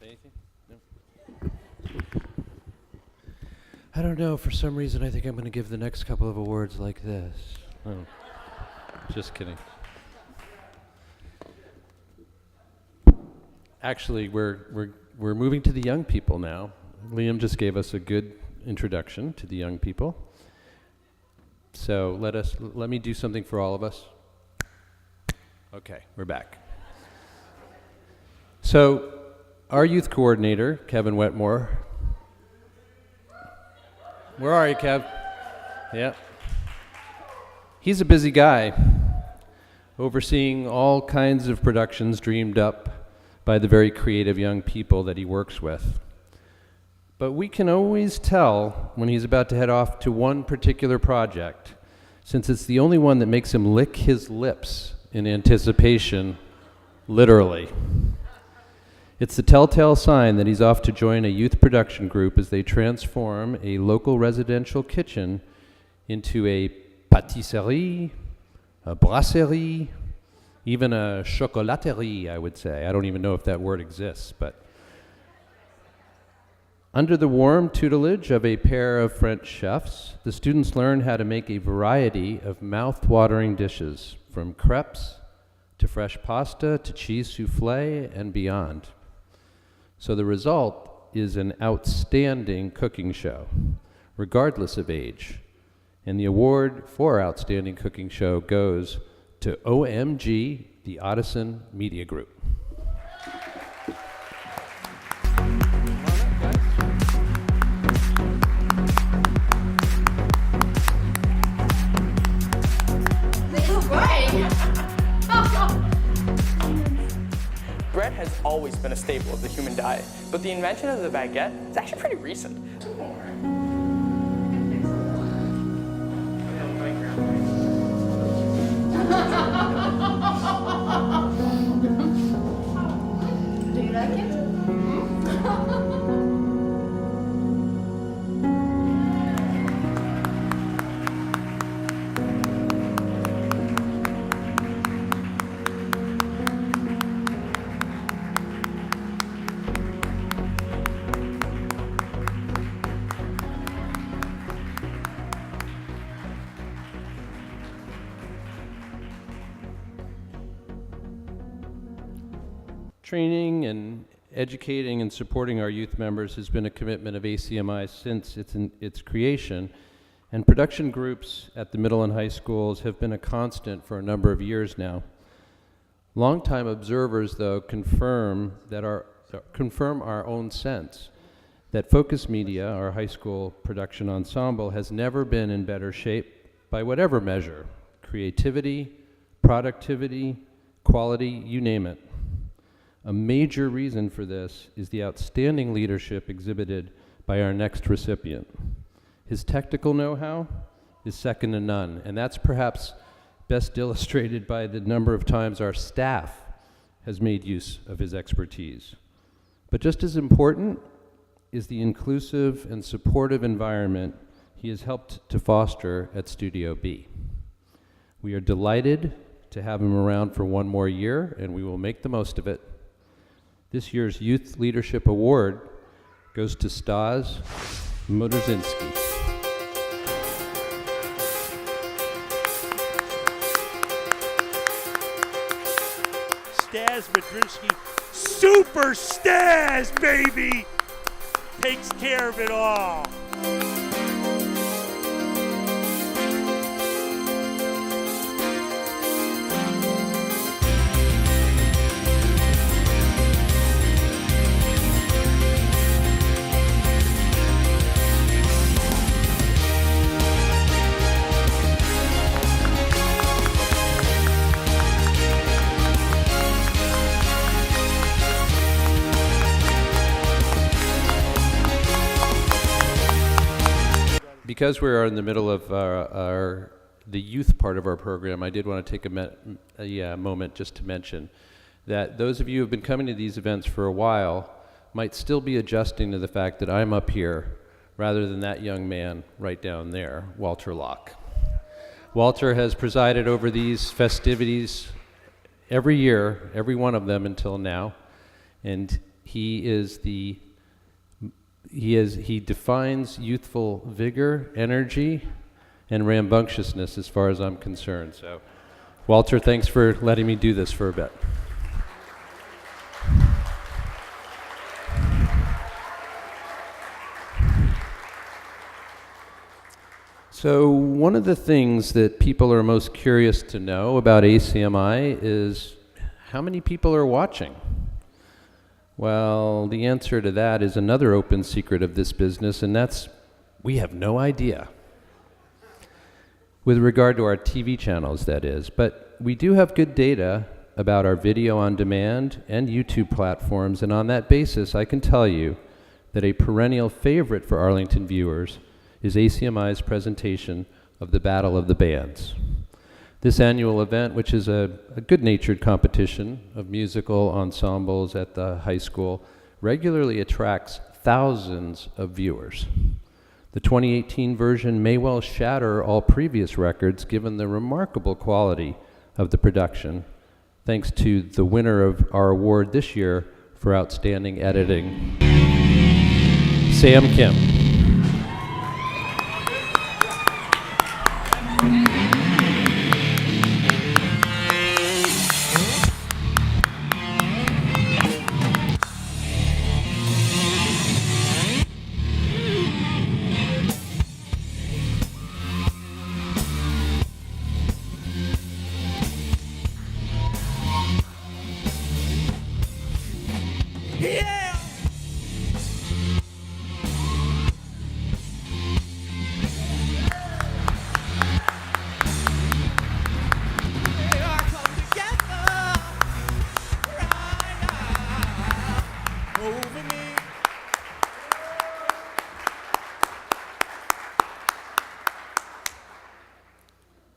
Anything? No? I don't know. For some reason, I think I'm going to give the next couple of awards like this. Oh. Just kidding. Actually, we're moving to the young people now. Liam just gave us a good introduction to the young people. So let me do something for all of us. Okay, we're back. So our youth coordinator, Kevin Wetmore. Where are you, Kev? Yeah. He's a busy guy, overseeing all kinds of productions dreamed up by the very creative young people that he works with. But we can always tell when he's about to head off to one particular project, since it's the only one that makes him lick his lips in anticipation, literally. It's the telltale sign that he's off to join a youth production group as they transform a local residential kitchen into a pâtisserie, a brasserie, even a chocolaterie, I would say. I don't even know if that word exists, but under the warm tutelage of a pair of French chefs, the students learn how to make a variety of mouth-watering dishes, from crepes to fresh pasta to cheese soufflé and beyond. So the result is an outstanding cooking show, regardless of age. And the award for Outstanding Cooking Show goes to OMG, the Odison Media Group. Bread has always been a staple of the human diet, but the invention of the baguette is actually pretty recent. Do you like it? Training and educating and supporting our youth members has been a commitment of ACMi since its creation, and production groups at the middle and high schools have been a constant for a number of years now. Longtime observers, though, confirm our own sense that Focus Media, our high school production ensemble, has never been in better shape by whatever measure: creativity, productivity, quality, you name it. A major reason for this is the outstanding leadership exhibited by our next recipient. His technical know-how is second to none, and that's perhaps best illustrated by the number of times our staff has made use of his expertise. But just as important is the inclusive and supportive environment he has helped to foster at Studio B. We are delighted to have him around for one more year, and we will make the most of it. This year's Youth Leadership Award goes to Stas Modrzynski. Stas Modrzynski, Super Stas, baby! Takes care of it all. Because we are in the middle of the youth part of our program, I did want to take a moment just to mention that those of you who have been coming to these events for a while might still be adjusting to the fact that I'm up here rather than that young man right down there, Walter Locke. Walter has presided over these festivities every year, every one of them until now, and He defines youthful vigor, energy, and rambunctiousness as far as I'm concerned. So, Walter, thanks for letting me do this for a bit. So one of the things that people are most curious to know about ACMi is how many people are watching? Well, the answer to that is another open secret of this business, and that's we have no idea. With regard to our TV channels, that is. But we do have good data about our video on demand and YouTube platforms, and on that basis, I can tell you that a perennial favorite for Arlington viewers is ACMi's presentation of the Battle of the Bands. This annual event, which is a good-natured competition of musical ensembles at the high school, regularly attracts thousands of viewers. The 2018 version may well shatter all previous records given the remarkable quality of the production, thanks to the winner of our award this year for outstanding editing, Sam Kim.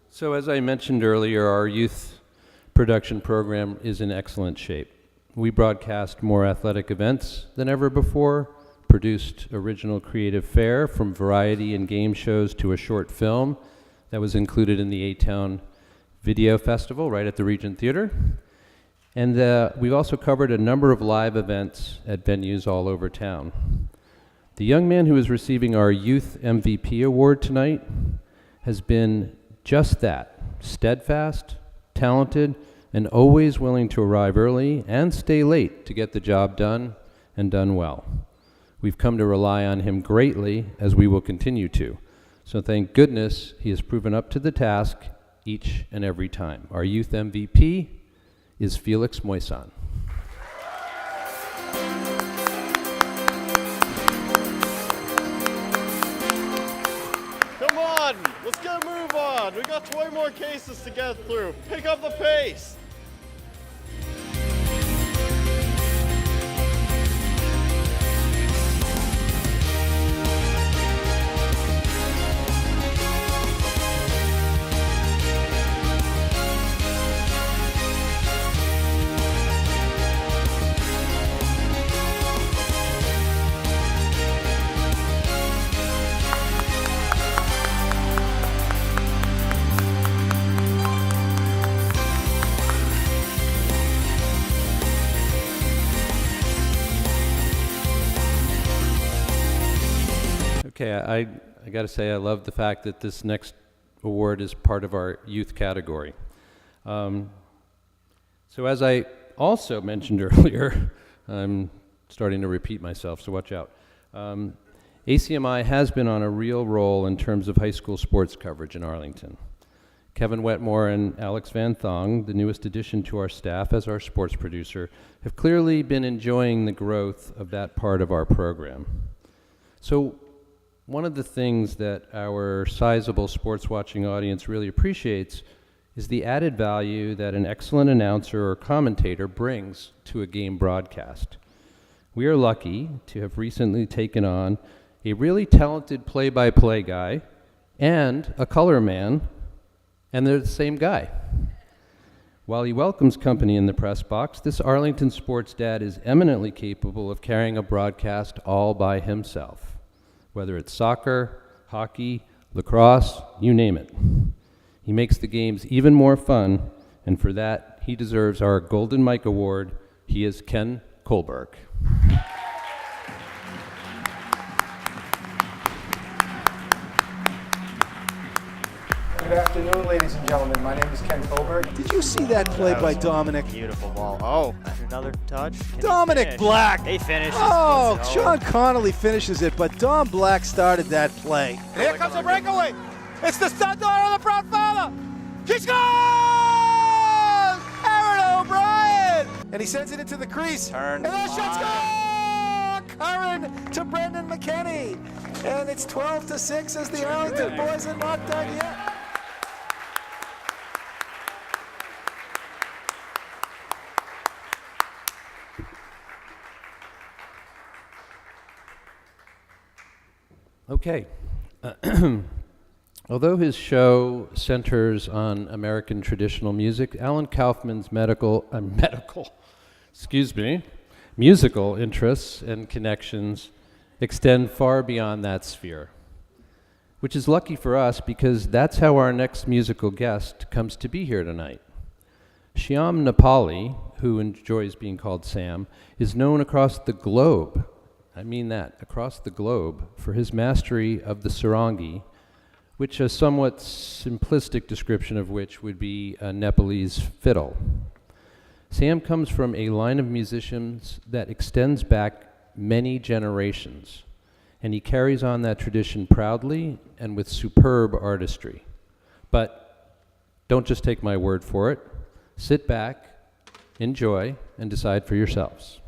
So as I mentioned earlier, our youth production program is in excellent shape. We broadcast more athletic events than ever before, produced original creative fare from variety and game shows to a short film that was included in the A-Town Video Festival right at the Regent Theater. And we've also covered a number of live events at venues all over town. The young man who is receiving our Youth MVP award tonight has been just that, steadfast, talented, and always willing to arrive early and stay late to get the job done and done well. We've come to rely on him greatly, as we will continue to. So thank goodness he has proven up to the task each and every time. Our youth MVP is Felix Moisan. Come on, let's get a move on. We got 20 more cases to get through. Pick up the pace. Okay, I got to say I love the fact that this next award is part of our youth category. So as I also mentioned earlier, I'm starting to repeat myself, so watch out. ACMi has been on a real roll in terms of high school sports coverage in Arlington. Kevin Wetmore and Alex Van Thong, the newest addition to our staff as our sports producer, have clearly been enjoying the growth of that part of our program. So one of the things that our sizable sports watching audience really appreciates is the added value that an excellent announcer or commentator brings to a game broadcast. We are lucky to have recently taken on a really talented play-by-play guy and a color man, and they're the same guy. While he welcomes company in the press box, this Arlington sports dad is eminently capable of carrying a broadcast all by himself. Whether it's soccer, hockey, lacrosse, you name it. He makes the games even more fun, and for that, he deserves our Golden Mike Award. He is Ken Kohlberg. Good afternoon, ladies and gentlemen. My name is Ken Kohlberg. Did you see that play by Dominic? Beautiful ball. Oh, another touch. Can he Dominic finish? Black. He finishes. Oh, Oh. Sean Connolly finishes it, but Dom Black started that play. And here comes a breakaway. It's the son daughter of the proud father. She scores! Aaron O'Brien! And he sends it into the crease. Turn. And that shot's gone! Curran to Brendan McKinney. And it's 12-6 as the Arlington boys are not done yet. Okay. Although his show centers on American traditional music, Alan Kaufman's musical interests and connections extend far beyond that sphere, which is lucky for us because that's how our next musical guest comes to be here tonight. Shyam Nepali, who enjoys being called Sam, is known across the globe, I mean that, across the globe, for his mastery of the sarangi, which a somewhat simplistic description of which would be a Nepalese fiddle. Sam comes from a line of musicians that extends back many generations, and he carries on that tradition proudly and with superb artistry. But don't just take my word for it. Sit back, enjoy, and decide for yourselves.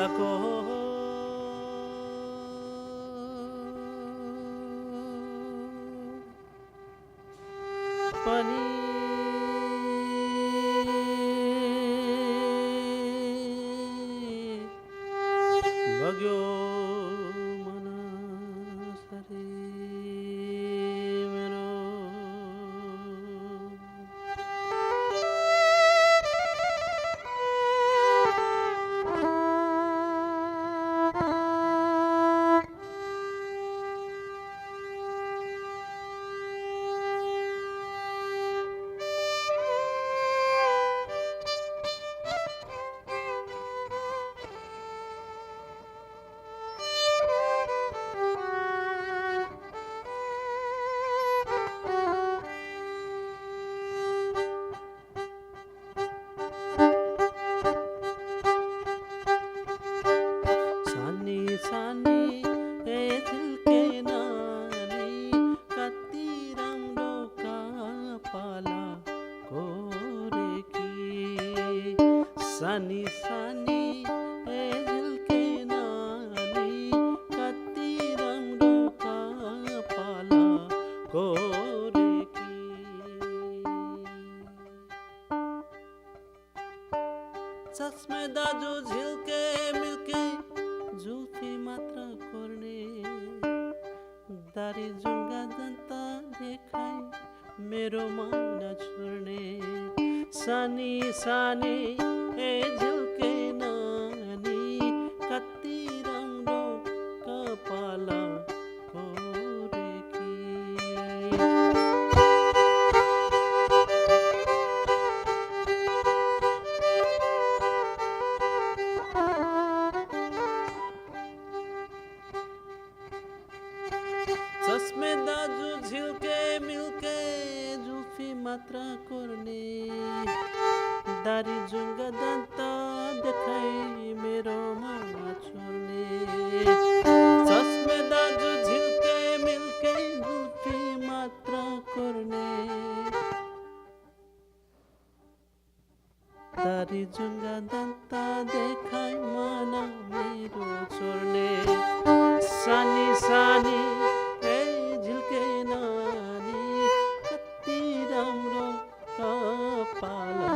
सको पनि बग्यो मनसरी मेरो सानी सानी ए झिल्के नानी कति राम्रो कपाला गोरेकी चस्मे दाजु झिल्के मिल्के जुल्फी मात्र कोर्ने दारी जुङ्गा दन्ता देखाई मेरो मन छोड्ने सानी सानी ए झिल्के नानी कति राम्रो कपाला गोरेकी चस्मे दाजु झिल्के मिल्के जुल्फी मात्र कोर्ने दारी जुङ्गा दन्त देखाई मेरो मन छोड्ने चस्मे दाजु झिल्के मिल्के जुल्फी मात्र कोर्ने दारी जुङ्गा दन्त देखाई मन मेरो छोड्ने सानी सानी ए झिल्के नानी कति राम्रो कपाला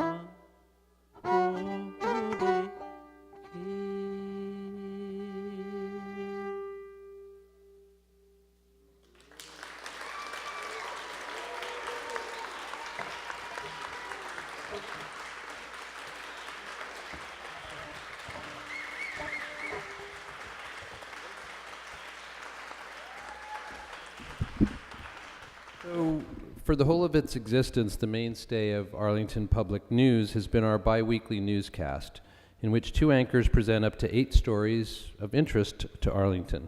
So, for the whole of its existence, the mainstay of Arlington Public News has been our bi-weekly newscast, in which two anchors present up to 8 stories of interest to Arlington.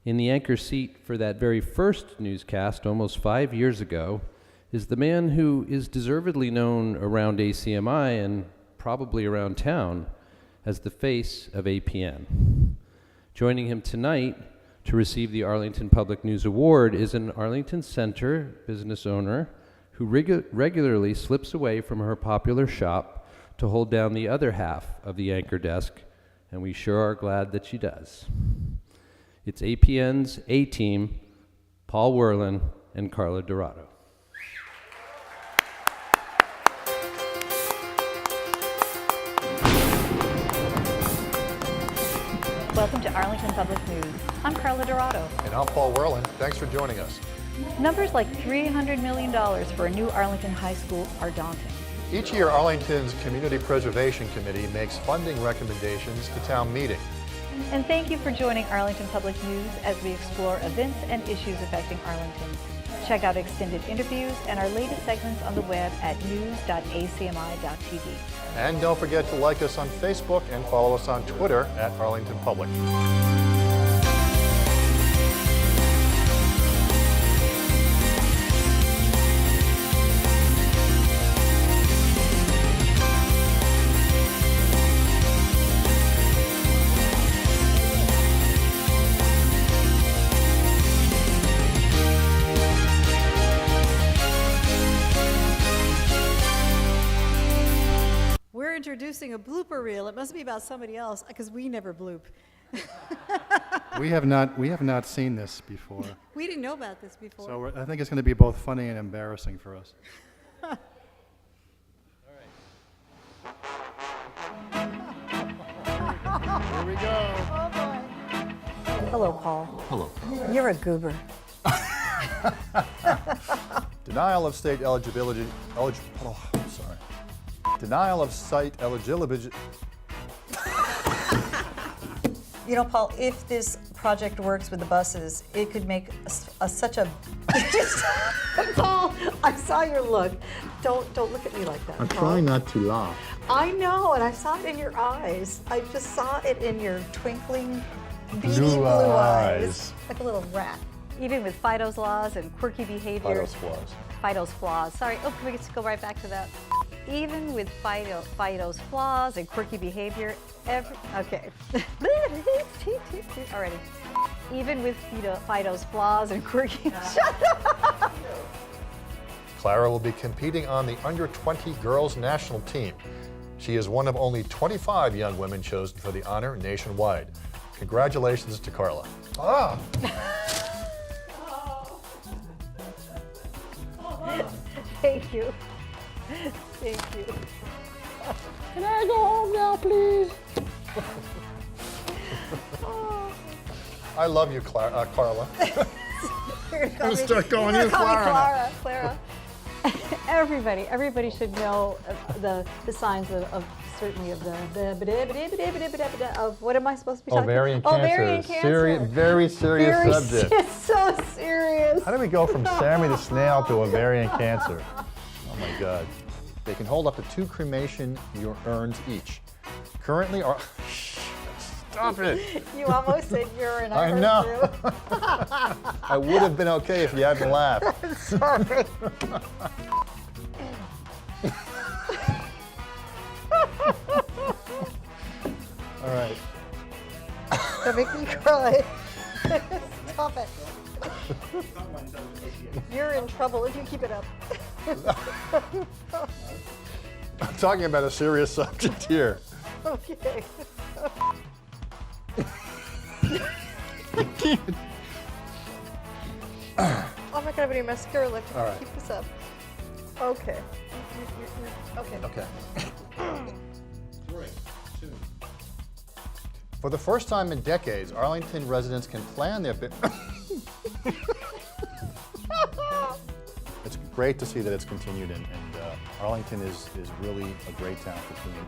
In the anchor seat for that very first newscast, almost 5 years ago, is the man who is deservedly known around ACMi and probably around town as the face of APN. Joining him tonight to receive the Arlington Public News Award is an Arlington Center business owner who regularly slips away from her popular shop to hold down the other half of the anchor desk, and we sure are glad that she does. It's APN's A-Team, Paul Werlin and Carla Dorado. Welcome to Arlington Public News. I'm Carla Dorado. And I'm Paul Werlin. Thanks for joining us. Numbers like $300 million for a new Arlington high school are daunting. Each year, Arlington's Community Preservation Committee makes funding recommendations to town meeting. And thank you for joining Arlington Public News as we explore events and issues affecting Arlington. Check out extended interviews and our latest segments on the web at news.acmi.tv. And don't forget to like us on Facebook and follow us on Twitter at Arlington Public. introducing a blooper reel. It must be about somebody else, because we never bloop. We have not seen this before. We didn't know about this before. So I think it's going to be both funny and embarrassing for us. Here we go. Oh, boy. Hello, Paul. Hello. You're a goober. Denial of state eligibility. Denial of site eligibility. You know, Paul, if this project works with the buses, it could make such a. Paul, I saw your look. Don't look at me like that. I'm Paul. trying not to laugh. I know, and I saw it in your eyes. I just saw it in your twinkling, beady blue eyes. Like a little rat. Even with Fido's laws and quirky behavior. Fido's flaws. Fido's flaws. Sorry. Oh, can we just go right back to that? Even with Fido's flaws and quirky behavior, okay. Already. Even with Fido's flaws and quirky. Shut up! Clara will be competing on the under-20 girls national team. She is one of only 25 young women chosen for the honor nationwide. Congratulations to Carla. Ah! Thank you. Thank you. Can I go home now, please? I love you, Carla. You're I'm gonna start calling you Clara. Clara. Everybody should know the signs of certainly of of what am I supposed to be talking Ovarian about? cancer. Ovarian cancer. Very serious subject. It's so serious. How do we go from Sammy the snail to ovarian cancer? Oh my God. They can hold up to 2 cremation urns each. Currently are. Stop it. You almost said urine. I know. I would have been okay if you hadn't laughed. Sorry. All right. Don't make me cry. Stop it. You're in trouble if you keep it up. I'm talking about a serious subject here. Okay. I'm not gonna have any mascara left if All you right. keep this up. Okay. Okay. Okay. For the first time in decades, Arlington residents can plan their. It's great to see that it's continued, and Arlington is really a great town for cleaning.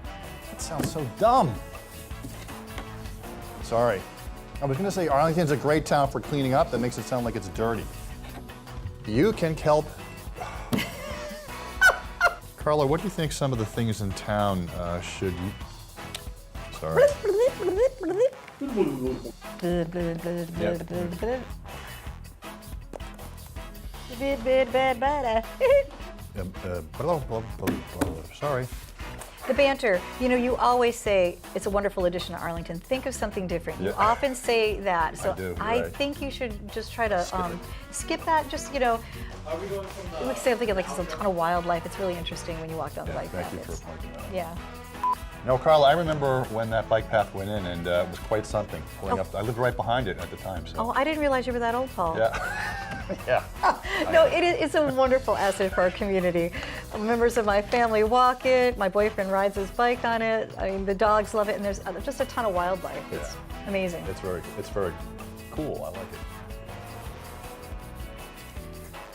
That sounds so dumb. Sorry. I was going to say Arlington's a great town for cleaning up. That makes it sound like it's dirty. You can help. Carla, what do you think some of the things in town should. Sorry. Sorry. The banter. You know, you always say it's a wonderful addition to Arlington. Think of something different. You Yeah. often say that. So I do, you're I right. think you should just try to skip that. Just, you know, we could say I'm thinking like there's a ton of wildlife. It's really interesting when you walk down the bike Thank path. you for It's- pointing that out. Yeah. No, Carla, I remember when that bike path went in, and it was quite something. Going up, I lived right behind it at the time. So. Oh, I didn't realize you were that old, Paul. Yeah. Yeah. No, it's a wonderful asset for our community. Members of my family walk it. My boyfriend rides his bike on it. I mean, the dogs love it, and there's just a ton of wildlife. It's amazing. It's very cool. I like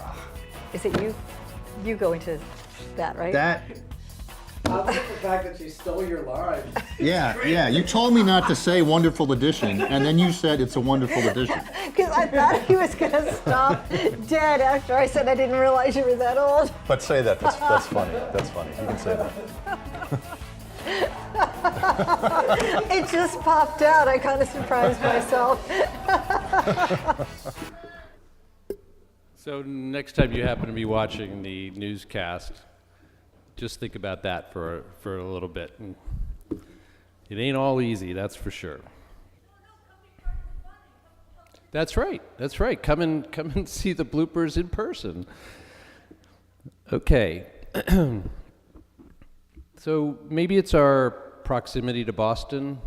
it. Is it you? You go into that, right? That. I love the fact that she stole your line. Yeah. You told me not to say wonderful addition, and then you said it's a wonderful addition. Because I thought he was going to stop dead after I said I didn't realize you were that old. But say that. That's funny. That's funny. You can say that. It just popped out. I kind of surprised myself. So next time you happen to be watching the newscast, just think about that for a little bit. And it ain't all easy, that's for sure. That's right. That's right. Come and see the bloopers in person. Okay. So maybe it's our proximity to Boston,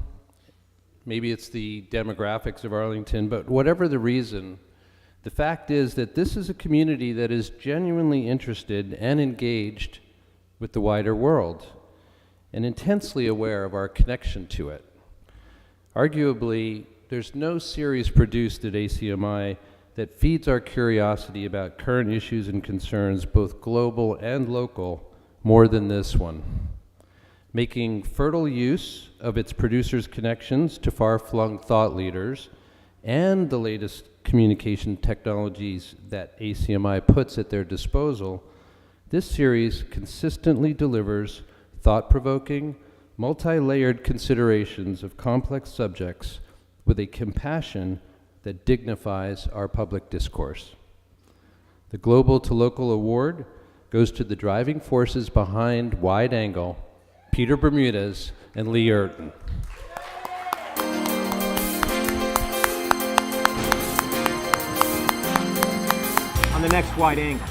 maybe it's the demographics of Arlington, but whatever the reason, the fact is that this is a community that is genuinely interested and engaged with the wider world and intensely aware of our connection to it. Arguably, there's no series produced at ACMi that feeds our curiosity about current issues and concerns, both global and local, more than this one. Making fertile use of its producers' connections to far-flung thought leaders and the latest communication technologies that ACMi puts at their disposal, this series consistently delivers thought-provoking, multi-layered considerations of complex subjects with a compassion that dignifies our public discourse. The Global to Local Award goes to the driving forces behind Wide Angle, Peter Bermudez and Lee Urton. On the next Wide Angle,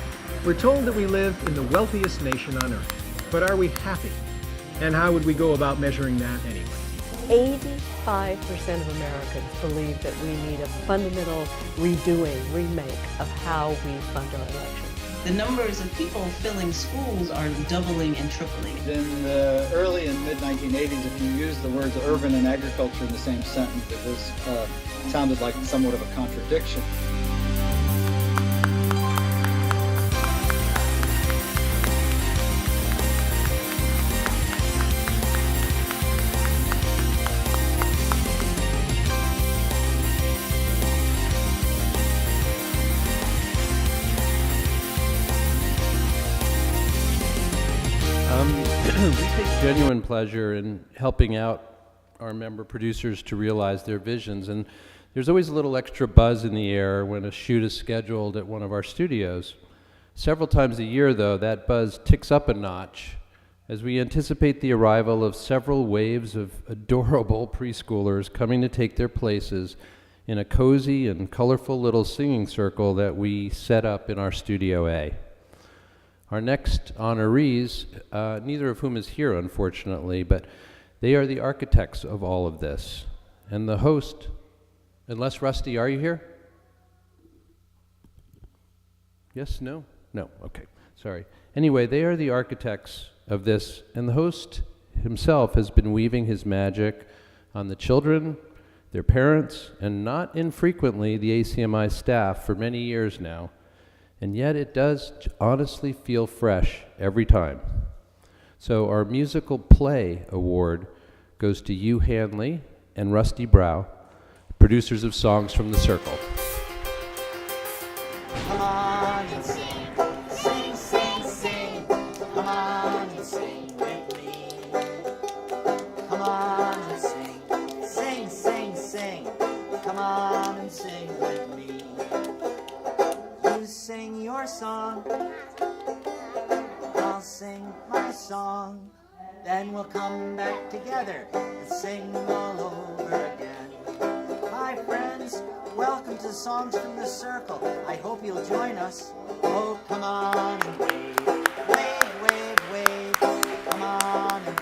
we're told that we live in the wealthiest nation on earth. But are we happy? And how would we go about measuring that anyway? 85% of Americans believe that we need a fundamental remake of how we fund our elections. The numbers of people filling schools are doubling and tripling. In the early and mid-1980s, if you used the words urban and agriculture in the same sentence, it was sounded like somewhat of a contradiction. We take genuine pleasure in helping out our member producers to realize their visions, and there's always a little extra buzz in the air when a shoot is scheduled at one of our studios. Several times a year, though, that buzz ticks up a notch as we anticipate the arrival of several waves of adorable preschoolers coming to take their places in a cozy and colorful little singing circle that we set up in our Studio A. Our next honorees, neither of whom is here, unfortunately, but they are the architects of all of this. And the host, unless Rusty, are you here? Yes, no? No, okay, sorry. Anyway, they are the architects of this, and the host himself has been weaving his magic on the children, their parents, and not infrequently the ACMi staff for many years now. And yet it does honestly feel fresh every time. So our Musical Play Award goes to Hugh Hanley and Rusty Brow, producers of Songs from the Circle. Come on and sing, sing, sing, sing. Come on and sing with me. Come on and sing, sing, sing, sing. Come on and sing with me. You sing your song, I'll sing my song. Then we'll come back together and sing all over again. Hi friends, welcome to Songs from the Circle. I hope you'll join us. Oh, come on and wave, wave, wave, wave. Come on and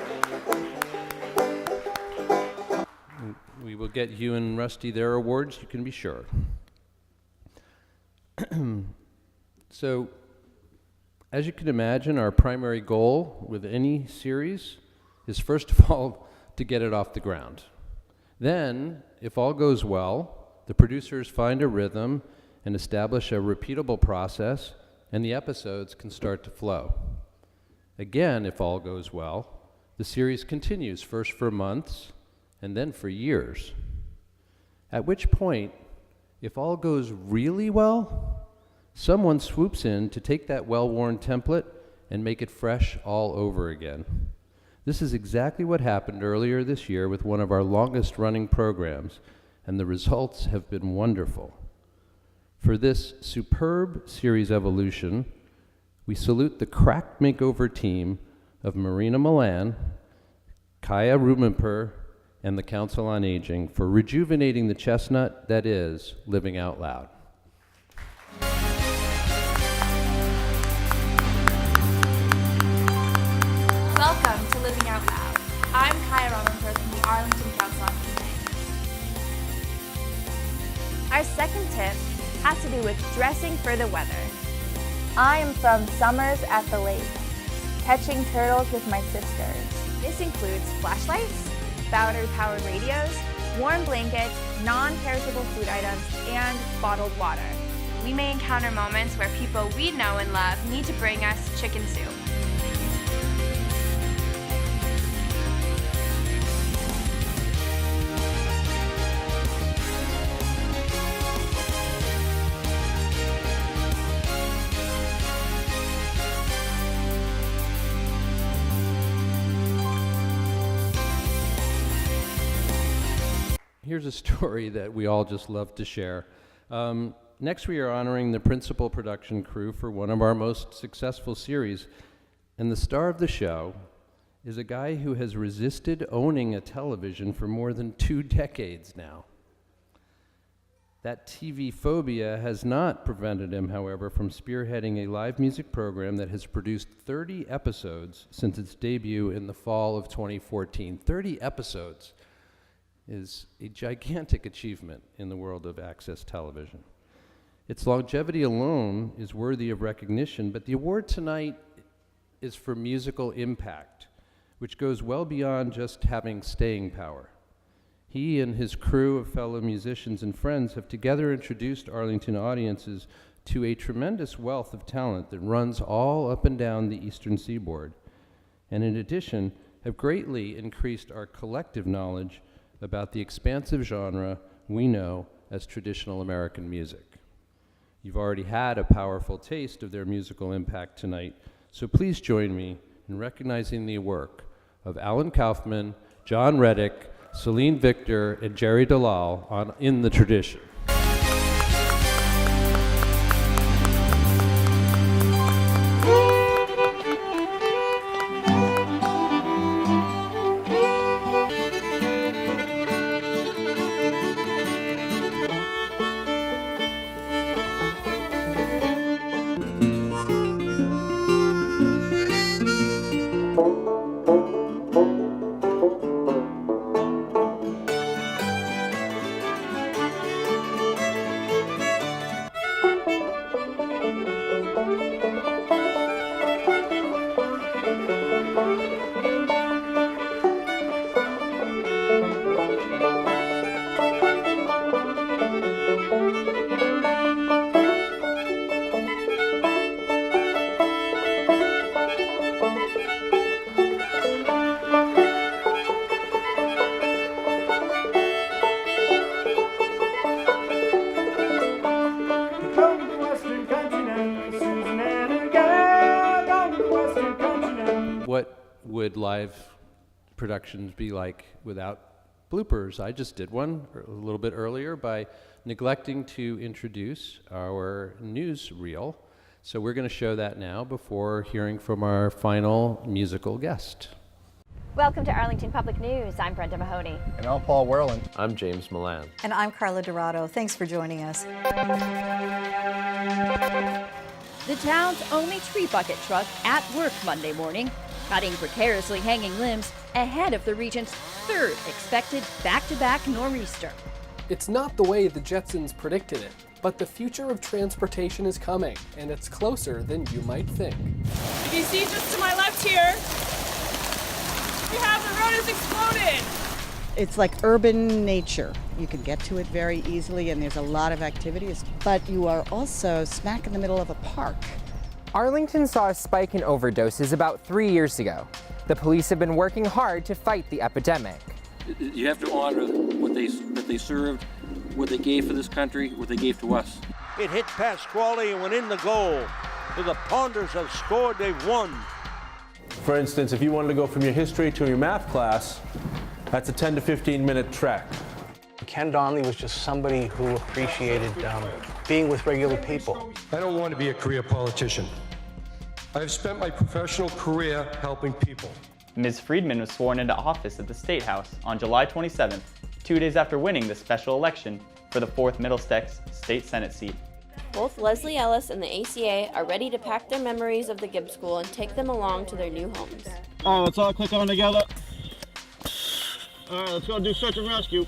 wave. We will get Hugh and Rusty their awards, you can be sure. So, as you can imagine, our primary goal with any series is first of all to get it off the ground. Then, if all goes well, the producers find a rhythm and establish a repeatable process, and the episodes can start to flow. Again, if all goes well, the series continues first for months and then for years. At which point, if all goes really well, someone swoops in to take that well-worn template and make it fresh all over again. This is exactly what happened earlier this year with one of our longest-running programs, and the results have been wonderful. For this superb series evolution, we salute the crack makeover team of Marina Milan, Kaya Rubenper, and the Council on Aging for rejuvenating the chestnut that is Living Out Loud. Welcome to Living Out Loud. I'm Kaya Ramankar from the Arlington Council on Aging. Our second tip has to do with dressing for the weather. I am from Summers at the Lake, catching turtles with my sisters. This includes flashlights, battery-powered radios, warm blankets, non-perishable food items, and bottled water. We may encounter moments where people we know and love need to bring us chicken soup. Here's a story that we all just love to share. Next, we are honoring the principal production crew for one of our most successful series. And the star of the show is a guy who has resisted owning a television for more than 2 decades now. That TV phobia has not prevented him, however, from spearheading a live music program that has produced 30 episodes since its debut in the fall of 2014. 30 episodes is a gigantic achievement in the world of access television. Its longevity alone is worthy of recognition, but the award tonight is for musical impact, which goes well beyond just having staying power. He and his crew of fellow musicians and friends have together introduced Arlington audiences to a tremendous wealth of talent that runs all up and down the Eastern Seaboard, and in addition, have greatly increased our collective knowledge about the expansive genre we know as traditional American music. You've already had a powerful taste of their musical impact tonight, so please join me in recognizing the work of Alan Kaufman, John Reddick, Celine Victor, and Jerry Dalal on In the Tradition. What would live productions be like without bloopers? I just did one a little bit earlier by neglecting to introduce our newsreel. So we're going to show that now before hearing from our final musical guest. Welcome to Arlington Public News. I'm Brenda Mahoney. And I'm Paul Werland. I'm James Milan. And I'm Carla Dorado. Thanks for joining us. The town's only tree bucket truck at work Monday morning, cutting precariously hanging limbs ahead of the region's third expected back-to-back nor'easter. It's not the way the Jetsons predicted it, but the future of transportation is coming, and it's closer than you might think. If you see just to my left here, we have the road has exploded. It's like urban nature. You can get to it very easily and there's a lot of activities, but you are also smack in the middle of a park. Arlington saw a spike in overdoses about 3 years ago. The police have been working hard to fight the epidemic. You have to honor what they served, what they gave for this country, what they gave to us. It hit Pasquale and went in the goal. So the Ponders have scored, they've won. For instance, if you wanted to go from your history to your math class, that's a 10 to 15 minute trek. Ken Donnelly was just somebody who appreciated being with regular people. I don't want to be a career politician. I have spent my professional career helping people. Ms. Friedman was sworn into office at the State House on July 27th, 2 days after winning the special election for the 4th Middlesex State Senate seat. Both Leslie Ellis and the ACA are ready to pack their memories of the Gibbs School and take them along to their new homes. All right, let's all click on together. All right, let's go do search and rescue.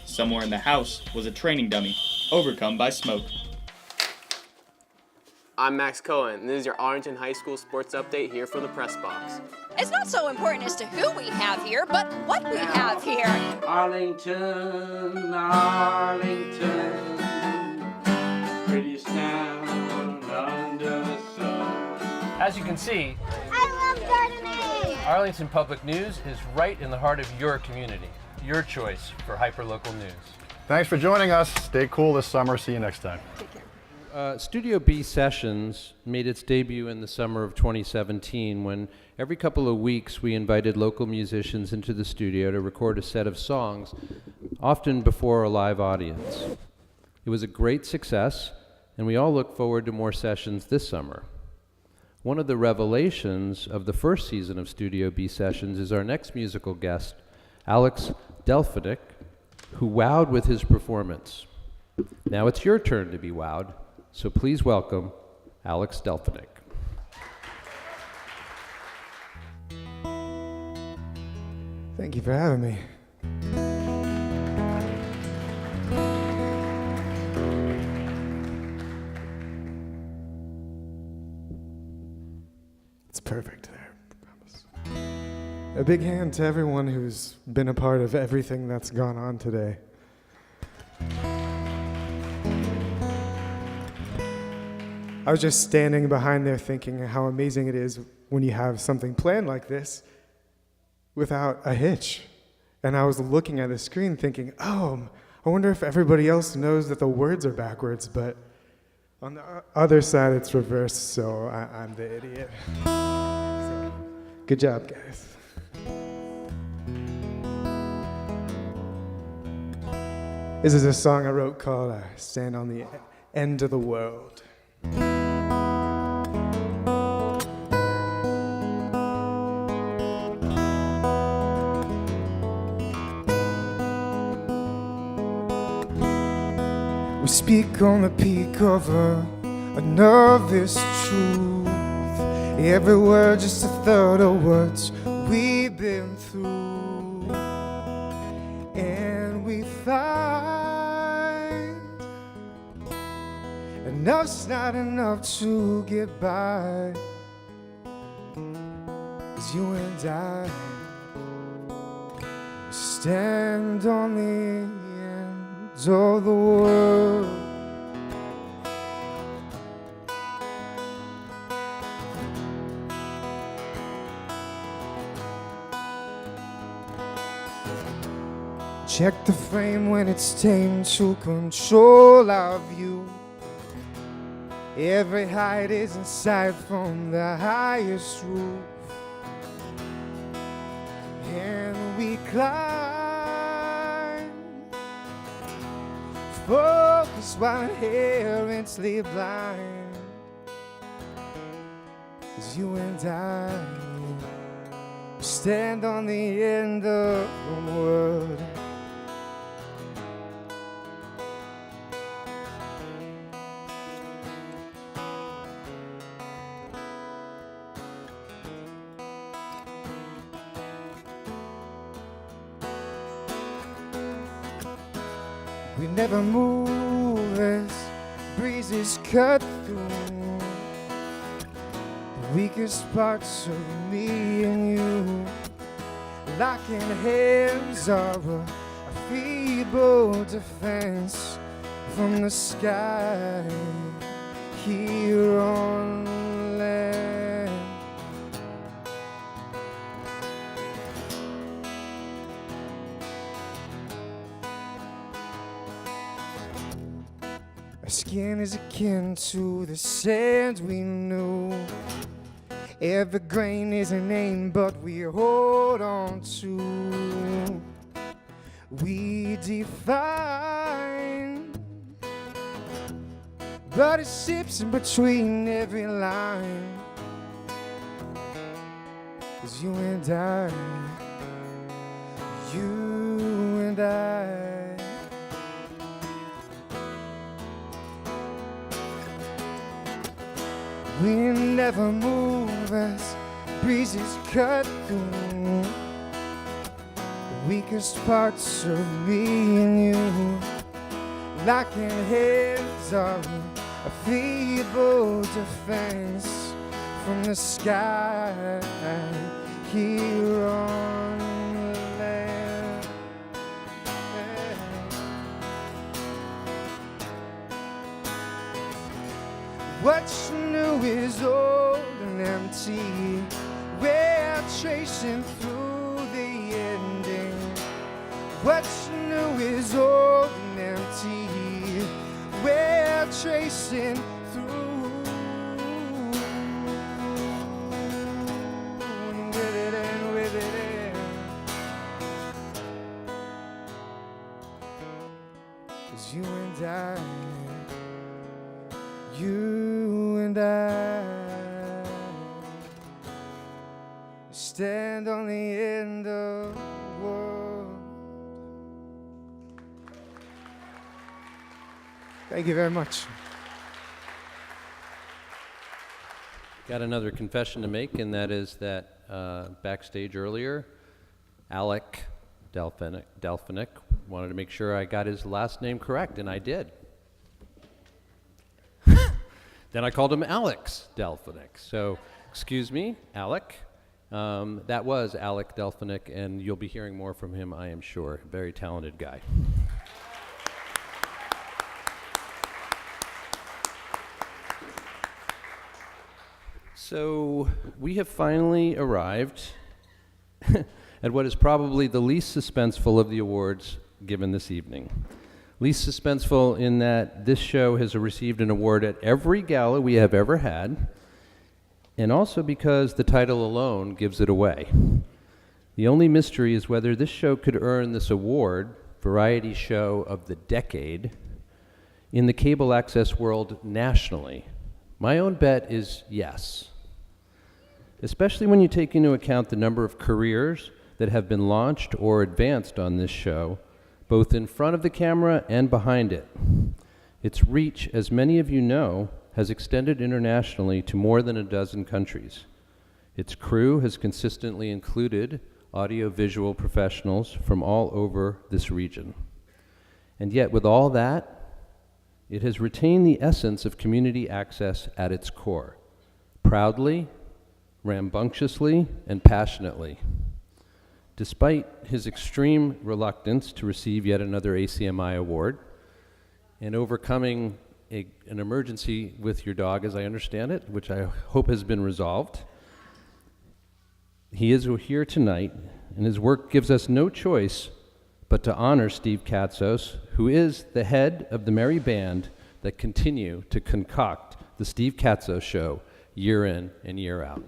Somewhere in the house was a training dummy, overcome by smoke. I'm Max Cohen, and this is your Arlington High School sports update here from the press box. It's not so important as to who we have here, but what we have here. Arlington, Arlington, prettiest town under the sun. As you can see, I love gardening! Arlington Public News is right in the heart of your community. Your choice for hyperlocal news. Thanks for joining us. Stay cool this summer. See you next time. Studio B Sessions made its debut in the summer of 2017 when every couple of weeks we invited local musicians into the studio to record a set of songs, often before a live audience. It was a great success, and we all look forward to more sessions this summer. One of the revelations of the first season of Studio B Sessions is our next musical guest, Alex Delphidic, who wowed with his performance. Now it's your turn to be wowed. So please welcome Alex Delphidic. Thank you for having me. It's perfect there, I promise. A big hand to everyone who's been a part of everything that's gone on today. I was just standing behind there thinking how amazing it is when you have something planned like this without a hitch. And I was looking at the screen thinking, oh, I wonder if everybody else knows that the words are backwards, but on the other side it's reversed, so I'm the idiot. So, good job, guys. This is a song I wrote called Stand on the End of the World. We speak on the peak of a nervous truth. Every word just a third of what we've been through. And we find enough's not enough to get by. 'Cause you and I stand on the ends of the world. Check the frame when it's time to control our view. Every height is in sight from the highest roof. And we climb, focus while inherently blind. 'Cause you and I stand on the end of the world. We never move as breezes cut through the weakest parts of me and you. Locking hands are a feeble defense from the sky here on land. Our skin is akin to the sand we knew. Every grain is a name, but we hold on to. We define, but it sips in between every line. 'Cause you and I, you and I. wind never moves as breezes cut through the weakest parts of me and you, locking heads on a feeble defense from the sky here on the land. What's new is old and empty. We're tracing through the ending. What's new is old and empty. We're tracing through. And with it and with it and. 'Cause you and I stand on the end of the world. Thank you very much. Got another confession to make, and that is that backstage earlier, Alec Delphinick wanted to make sure I got his last name correct, and I did. Then I called him Alex Delphinick. So, excuse me, Alec. That was Alec Delphinick, and you'll be hearing more from him, I am sure. Very talented guy. So, we have finally arrived at what is probably the least suspenseful of the awards given this evening. Least suspenseful in that this show has received an award at every gala we have ever had, and also because the title alone gives it away. The only mystery is whether this show could earn this award, Variety Show of the Decade, in the cable access world nationally. My own bet is yes, especially when you take into account the number of careers that have been launched or advanced on this show, both in front of the camera and behind it. Its reach, as many of you know, has extended internationally to more than a dozen countries. Its crew has consistently included audio-visual professionals from all over this region. And yet, with all that, it has retained the essence of community access at its core, proudly, rambunctiously, and passionately. Despite his extreme reluctance to receive yet another ACMi award, and overcoming an emergency with your dog, as I understand it, which I hope has been resolved, he is here tonight, and his work gives us no choice but to honor Steve Katzos, who is the head of the merry band that continue to concoct the Steve Katzos Show year in and year out.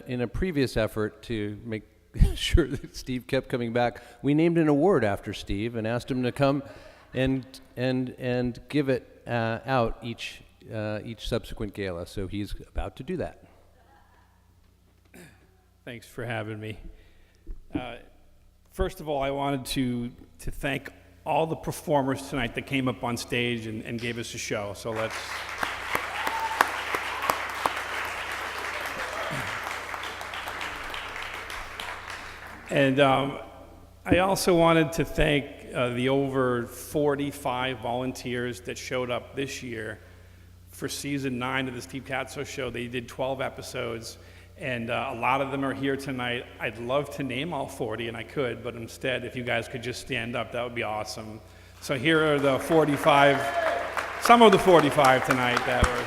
In a previous effort to make sure that Steve kept coming back, we named an award after Steve and asked him to come and give it out each subsequent gala. So he's about to do that. Thanks for having me. First of all, I wanted to thank all the performers tonight that came up on stage and gave us a show. So let's. And I also wanted to thank the over 45 volunteers that showed up this year for season 9 of the Steve Katzos Show. They did 12 episodes, and a lot of them are here tonight. I'd love to name all 40, and I could, but instead, if you guys could just stand up, that would be awesome. So here are the 45, some of the 45 tonight that were.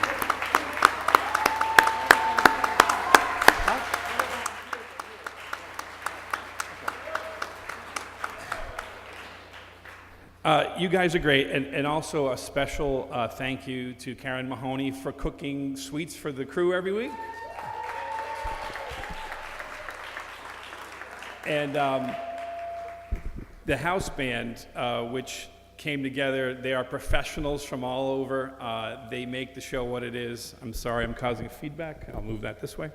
You guys are great, and also a special thank you to Karen Mahoney for cooking sweets for the crew every week. And the house band, which came together, they are professionals from all over. They make the show what it is. I'm sorry, I'm causing feedback. I'll move that this way.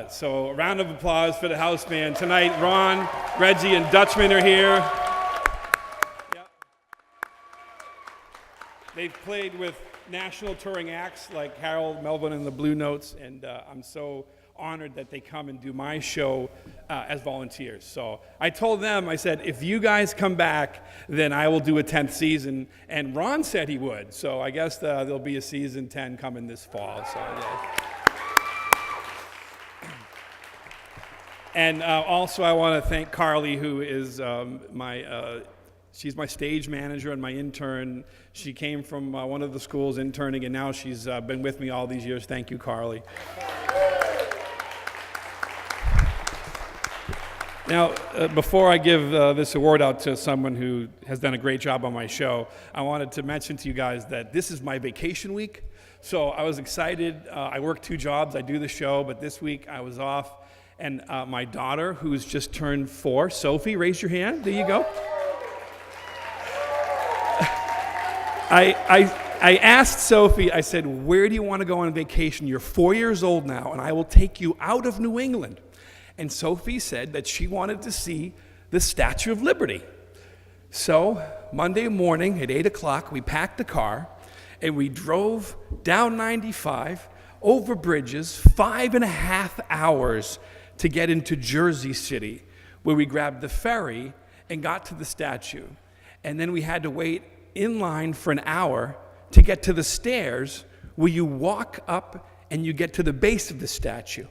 So a round of applause for the house band tonight. Ron, Reggie, and Dutchman are here. They've played with national touring acts like Harold Melvin and the Blue Notes, and I'm so honored that they come and do my show as volunteers. So I told them, I said, if you guys come back, then I will do a 10th season, and Ron said he would. So I guess there'll be a season 10 coming this fall. So, yeah. And also I want to thank Carly, who is she's my stage manager and my intern. She came from one of the schools interning, and now she's been with me all these years. Thank you, Carly. Now, before I give this award out to someone who has done a great job on my show, I wanted to mention to you guys that this is my vacation week. So I was excited. I work 2 jobs. I do the show, but this week I was off. And my daughter, who's just turned 4, Sophie, raise your hand. There you go. I asked Sophie, I said, where do you want to go on vacation? You're 4 years old now, and I will take you out of New England. And Sophie said that she wanted to see the Statue of Liberty. So Monday morning at 8 o'clock, we packed the car, and we drove down 95, over bridges, 5.5 hours to get into Jersey City, where we grabbed the ferry and got to the statue. And then we had to wait in line for an hour to get to the stairs where you walk up and you get to the base of the statue.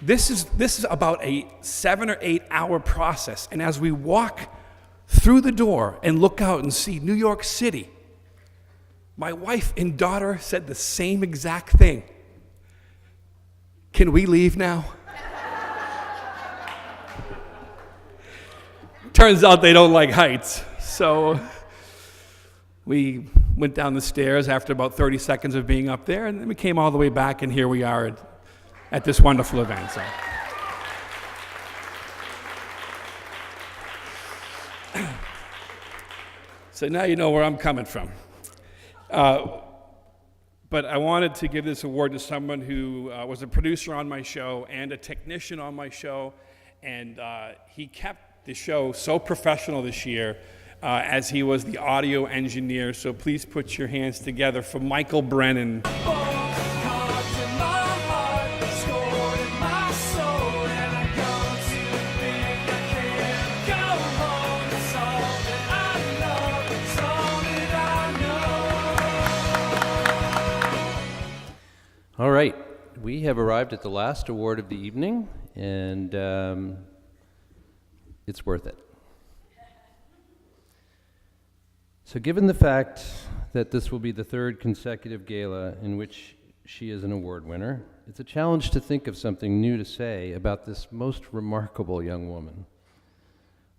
This is about a 7 or 8 hour process. And as we walk through the door and look out and see New York City, my wife and daughter said the same exact thing. Can we leave now? Turns out they don't like heights. So we went down the stairs after about 30 seconds of being up there, and then we came all the way back, and here we are at this wonderful event. So now you know where I'm coming from. But I wanted to give this award to someone who was a producer on my show and a technician on my show, and he kept the show so professional this year as he was the audio engineer. So please put your hands together for Michael Brennan. All right, we have arrived at the last award of the evening, and it's worth it. So given the fact that this will be the 3rd consecutive gala in which she is an award winner, it's a challenge to think of something new to say about this most remarkable young woman.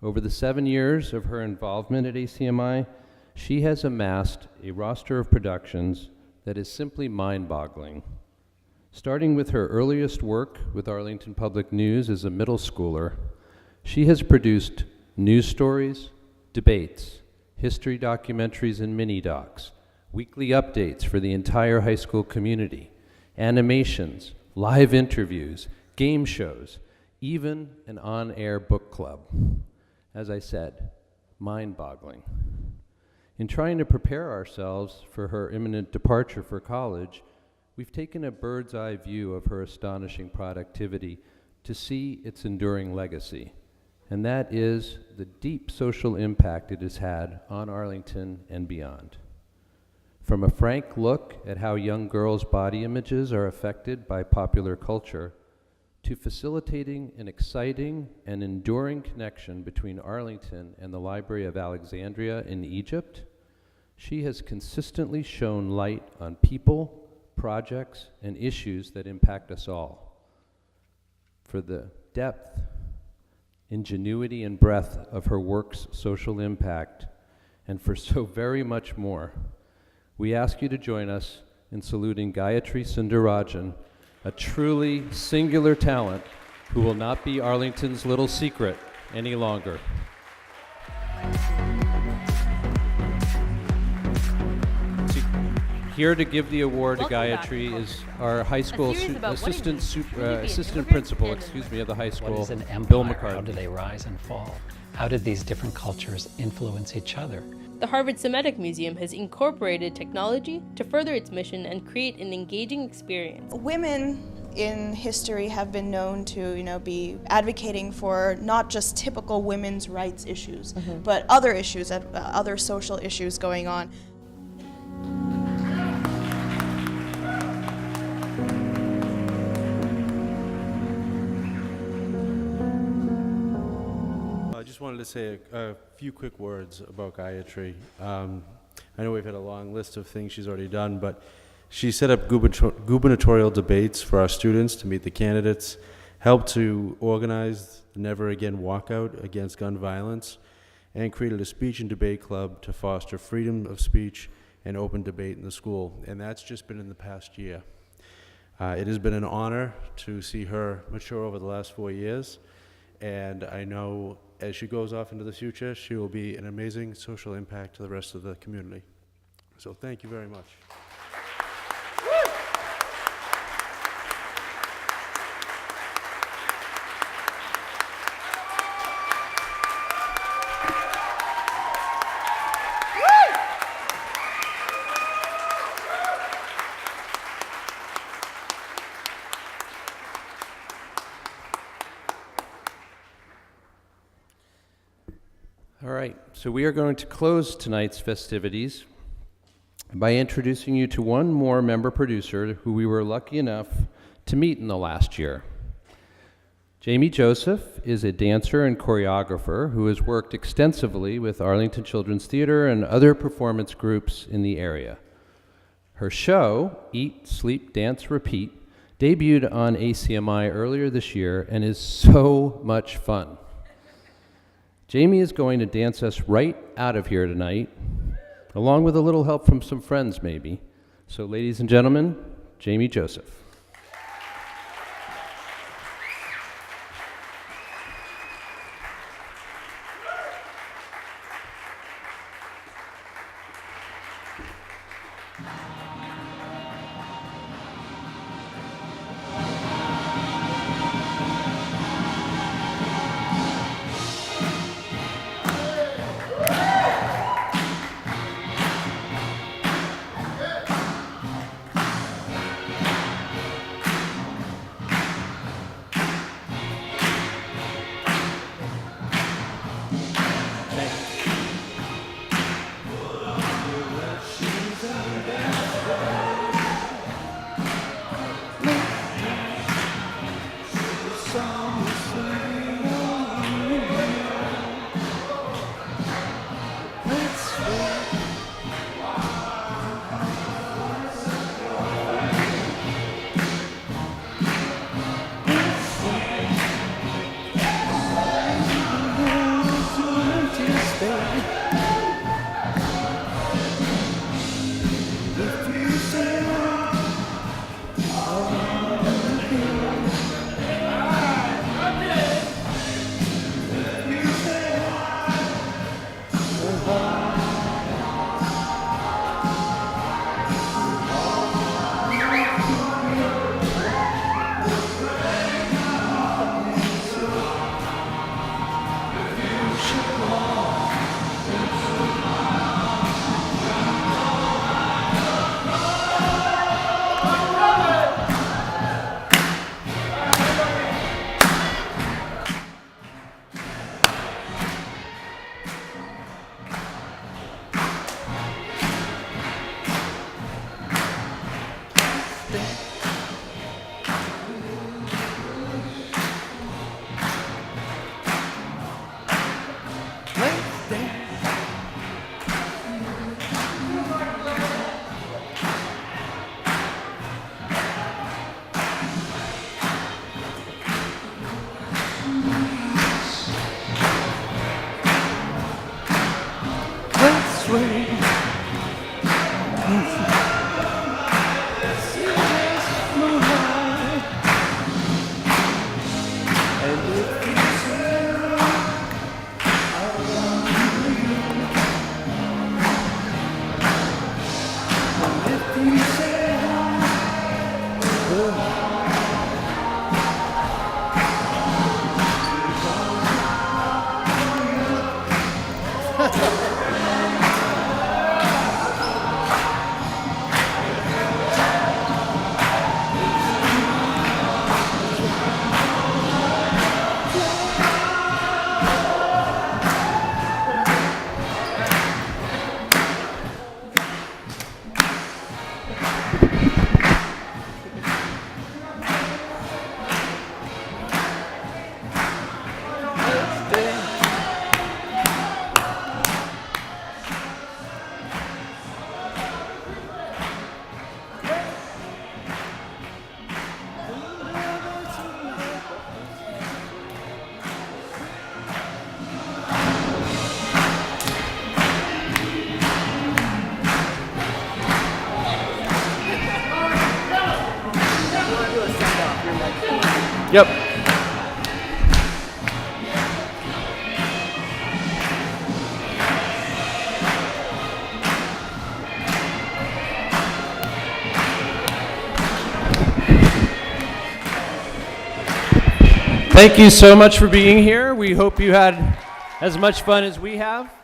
Over the 7 years of her involvement at ACMi, she has amassed a roster of productions that is simply mind-boggling. Starting with her earliest work with Arlington Public News as a middle schooler, she has produced news stories, debates, history documentaries and mini-docs, weekly updates for the entire high school community, animations, live interviews, game shows, even an on-air book club. As I said, mind-boggling. In trying to prepare ourselves for her imminent departure for college, we've taken a bird's eye view of her astonishing productivity to see its enduring legacy, and that is the deep social impact it has had on Arlington and beyond. From a frank look at how young girls' body images are affected by popular culture, to facilitating an exciting and enduring connection between Arlington and the Library of Alexandria in Egypt, she has consistently shone light on people, projects, and issues that impact us all. For the depth, ingenuity, and breadth of her work's social impact, and for so very much more, we ask you to join us in saluting Gayatri Sundarajan, a truly singular talent who will not be Arlington's little secret any longer. Here to give the award to Gayatri is our high school assistant principal, of the high school, What is an empire? Bill McCarthy. How do they rise and fall? How did these different cultures influence each other? The Harvard Semitic Museum has incorporated technology to further its mission and create an engaging experience. Women in history have been known to, be advocating for not just typical women's rights issues, but other issues, other social issues going on. I just wanted to say a few quick words about Gayatri. I know we've had a long list of things she's already done, but she set up gubernatorial debates for our students to meet the candidates, helped to organize the Never Again walkout against gun violence, and created a speech and debate club to foster freedom of speech and open debate in the school. And that's just been in the past year. It has been an honor to see her mature over the last 4 years, and I know as she goes off into the future, she will be an amazing social impact to the rest of the community. So thank you very much. All right, so we are going to close tonight's festivities by introducing you to one more member producer who we were lucky enough to meet in the last year. Jamie Joseph is a dancer and choreographer who has worked extensively with Arlington Children's Theater and other performance groups in the area. Her show, Eat, Sleep, Dance, Repeat, debuted on ACMi earlier this year and is so much fun. Jamie is going to dance us right out of here tonight, along with a little help from some friends, maybe. So, ladies and gentlemen, Jamie Joseph. Yep. Thank you so much for being here. We hope you had as much fun as we have.